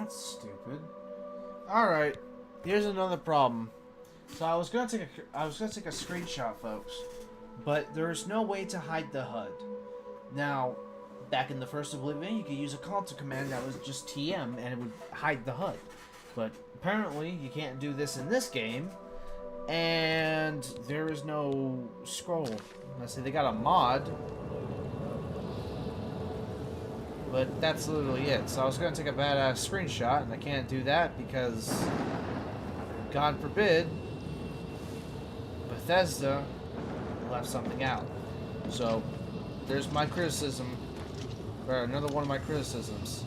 That's stupid. Alright, here's another problem. So I was gonna take a screenshot, folks, but there's no way to hide the HUD. Now, back in the first Oblivion, you could use a console command that was just TM and it would hide the HUD. But apparently, you can't do this in this game, and there is no scroll. Let's say they got a mod, but that's literally it. So I was gonna take a badass screenshot, and I can't do that because, God forbid, Bethesda left something out. So there's my criticism, or another one of my criticisms.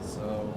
So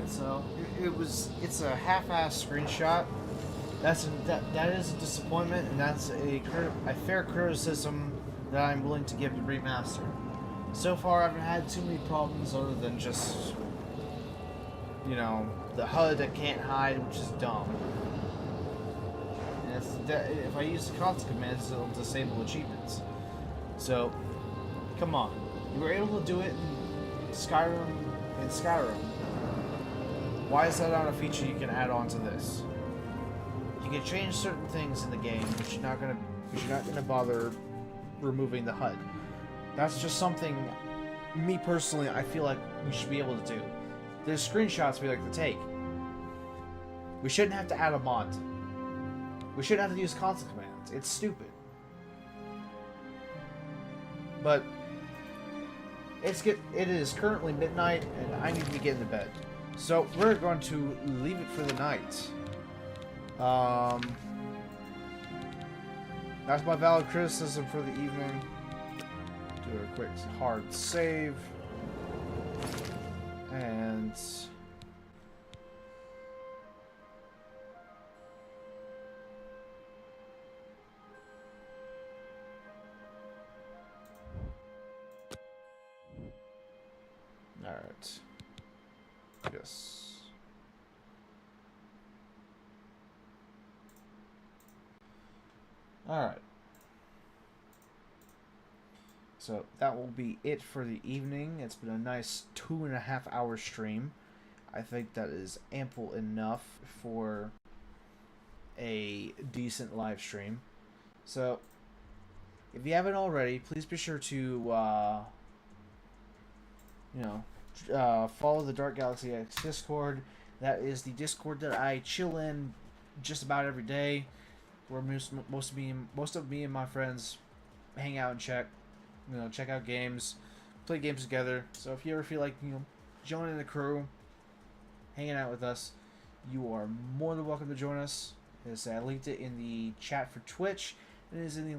So it's a half-assed screenshot. That is a disappointment, and that's a fair criticism that I'm willing to give to Remastered. So far, I haven't had too many problems other than just, you know, the HUD I can't hide, which is dumb. And if I use the console commands, it'll disable achievements. So, come on, you were able to do it in Skyrim. Why is that not a feature you can add on to this? You can change certain things in the game, but you're not gonna bother removing the HUD. That's just something, me personally, I feel like we should be able to do. There's screenshots we like to take. We shouldn't have to add a mod. We shouldn't have to use console commands. It's stupid. But it is currently midnight, and I need to be getting to bed. So we're going to leave it for the night. That's my valid criticism for the evening. Do a quick hard save. And alright. Yes. Alright. So that will be it for the evening. It's been a nice 2.5 hour stream. I think that is ample enough for a decent live stream. So if you haven't already, please be sure to follow the Dark Galaxy X Discord. That is the Discord that I chill in just about every day, where most of me and my friends hang out and check out games, play games together. So if you ever feel like joining the crew, hanging out with us, you are more than welcome to join us. I linked it in the chat for Twitch, and it is in the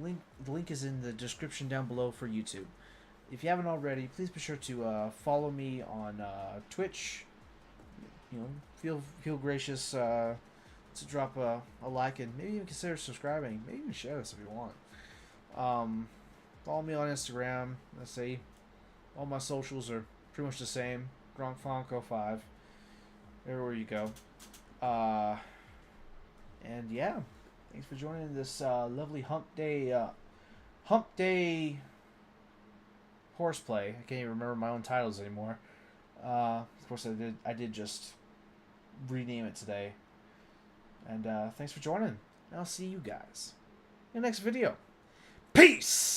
link is in the description down below for YouTube. If you haven't already, please be sure to follow me on Twitch. Feel gracious to drop a like, and maybe even consider subscribing. Maybe even share this if you want. Follow me on Instagram. Let's see, all my socials are pretty much the same. GronkFonko5. Everywhere you go. And yeah, thanks for joining this lovely Hump Day Horseplay. I can't even remember my own titles anymore. Of course, I did just rename it today. And thanks for joining. And I'll see you guys in the next video. Peace!